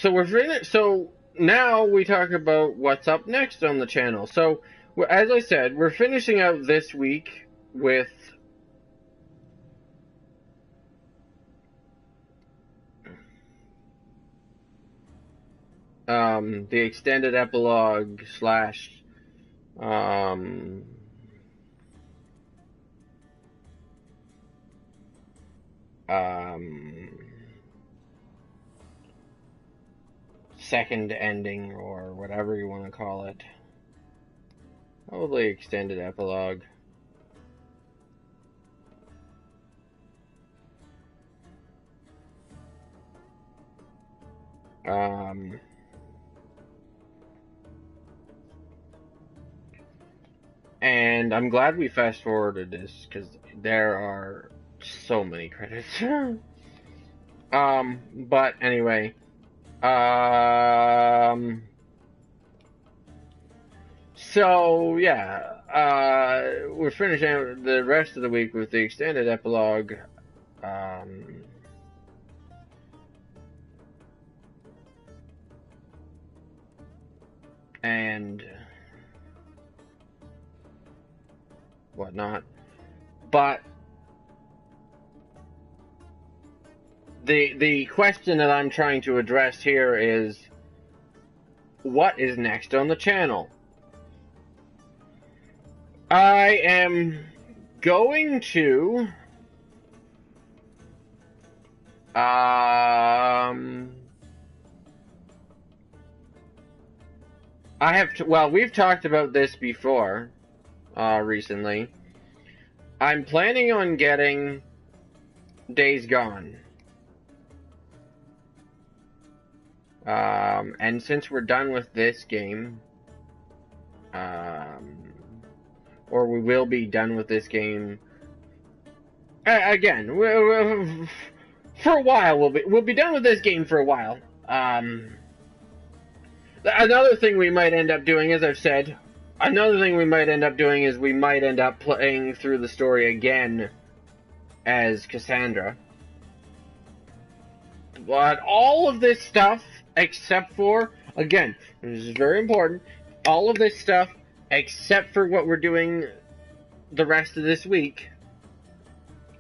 A: we're finished. So now we talk about what's up next on the channel. So, as I said, we're finishing out this week with the extended epilogue slash second ending, or whatever you want to call it. Probably extended epilogue. And I'm glad we fast forwarded this, because there are so many credits. But anyway, so yeah, we're finishing the rest of the week with the extended epilogue. And whatnot, but the question that I'm trying to address here is, what is next on the channel? I am going to we've talked about this before recently. I'm planning on getting Days Gone. And since we're done with this game, or we will be done with this game again, for a while. We'll be done with this game for a while. Another thing we might end up doing, as I've said, is we might end up playing through the story again as Cassandra. But all of this stuff, except for, again, this is very important, all of this stuff, except for what we're doing the rest of this week,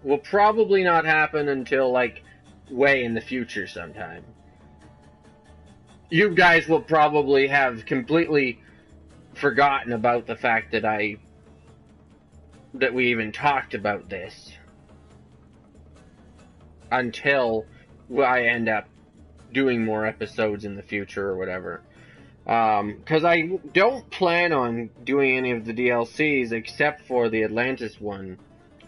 A: will probably not happen until, like, way in the future sometime. You guys will probably have completely forgotten about the fact that we even talked about this until I end up doing more episodes in the future or whatever. Because I don't plan on doing any of the DLCs except for the Atlantis one,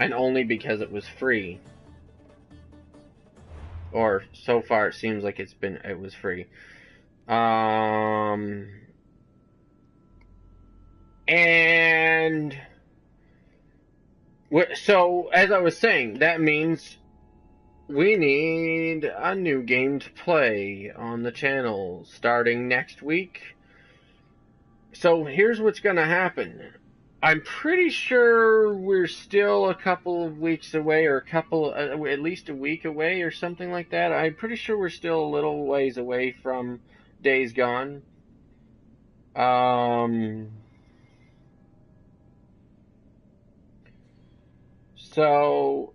A: and only because it was free. Or so far it seems like it was free. And so, as I was saying, that means we need a new game to play on the channel starting next week. So here's what's going to happen. I'm pretty sure we're still a couple of weeks away, or at least a week away, or something like that. I'm pretty sure we're still a little ways away from Days Gone. So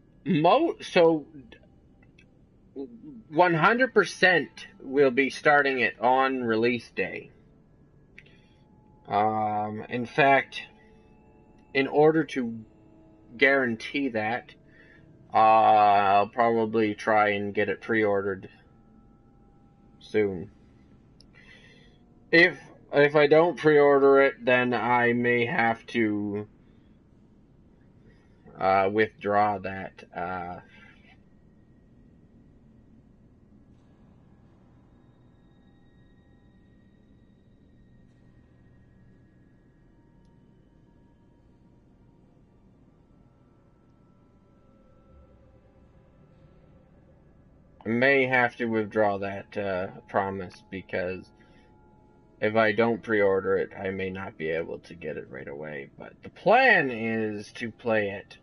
A: 100% will be starting it on release day. In fact, in order to guarantee that, I'll probably try and get it pre-ordered soon. If I don't pre-order it, then I may have to withdraw that. I may have to withdraw that promise, because if I don't pre-order it, I may not be able to get it right away. But the plan is to play it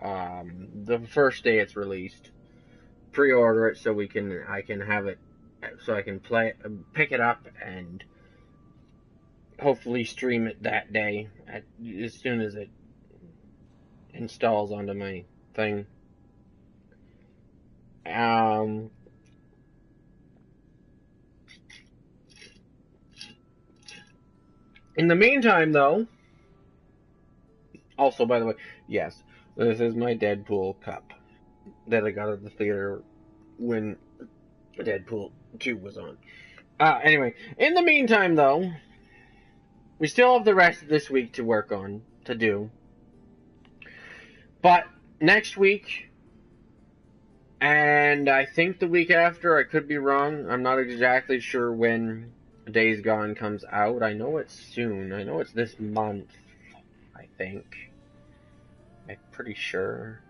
A: the first day it's released. Pre-order it so I can have it, so I can pick it up and hopefully stream it that day as soon as it installs onto my thing. In the meantime, though, also, by the way, yes, this is my Deadpool cup that I got at the theater when Deadpool 2 was on. Anyway, in the meantime, though, we still have the rest of this week to do. But next week, and I think the week after, I could be wrong, I'm not exactly sure when Days Gone comes out. I know it's soon. I know it's this month, I think. I'm pretty sure.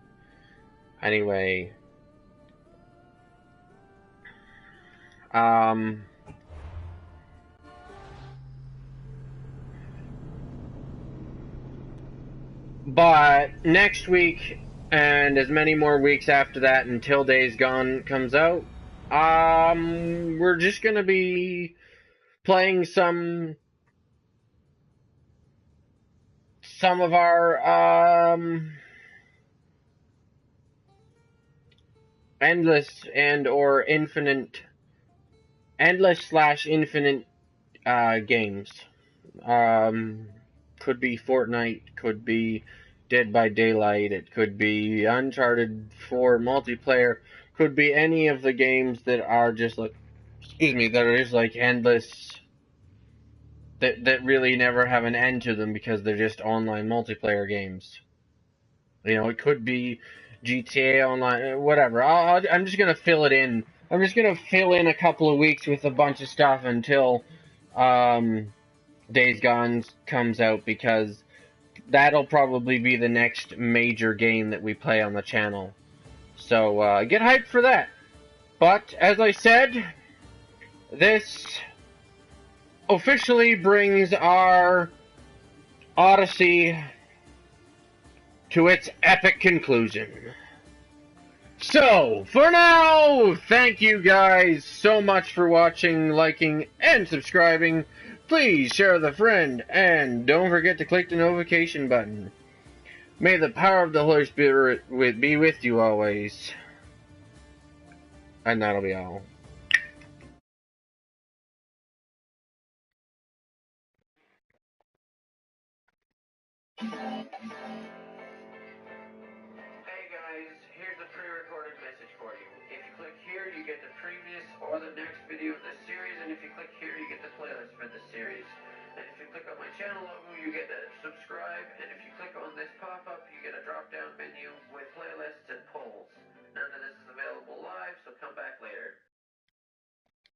A: Anyway, but next week, and as many more weeks after that until Days Gone comes out, we're just gonna be playing some of our endless / infinite games. Could be Fortnite, could be Dead by Daylight, it could be Uncharted 4 multiplayer, could be any of the games that are just like, that are just like endless, that really never have an end to them because they're just online multiplayer games. You know, it could be GTA Online, whatever. I'm just gonna fill it in. I'm just gonna fill in a couple of weeks with a bunch of stuff until Days Gone comes out, because that'll probably be the next major game that we play on the channel. So get hyped for that. But as I said, this officially brings our Odyssey to its epic conclusion. So, for now, thank you guys so much for watching, liking, and subscribing. Please share with a friend, and don't forget to click the notification button. May the power of the Holy Spirit be with you always. And that'll be all. Hey guys, here's a pre-recorded message for you. If you click here, you get the previous or the next video of this series, and if you click here, you get the playlist for this series. And if you click on my channel logo, you get to subscribe, and if you click on this pop-up, you get a drop-down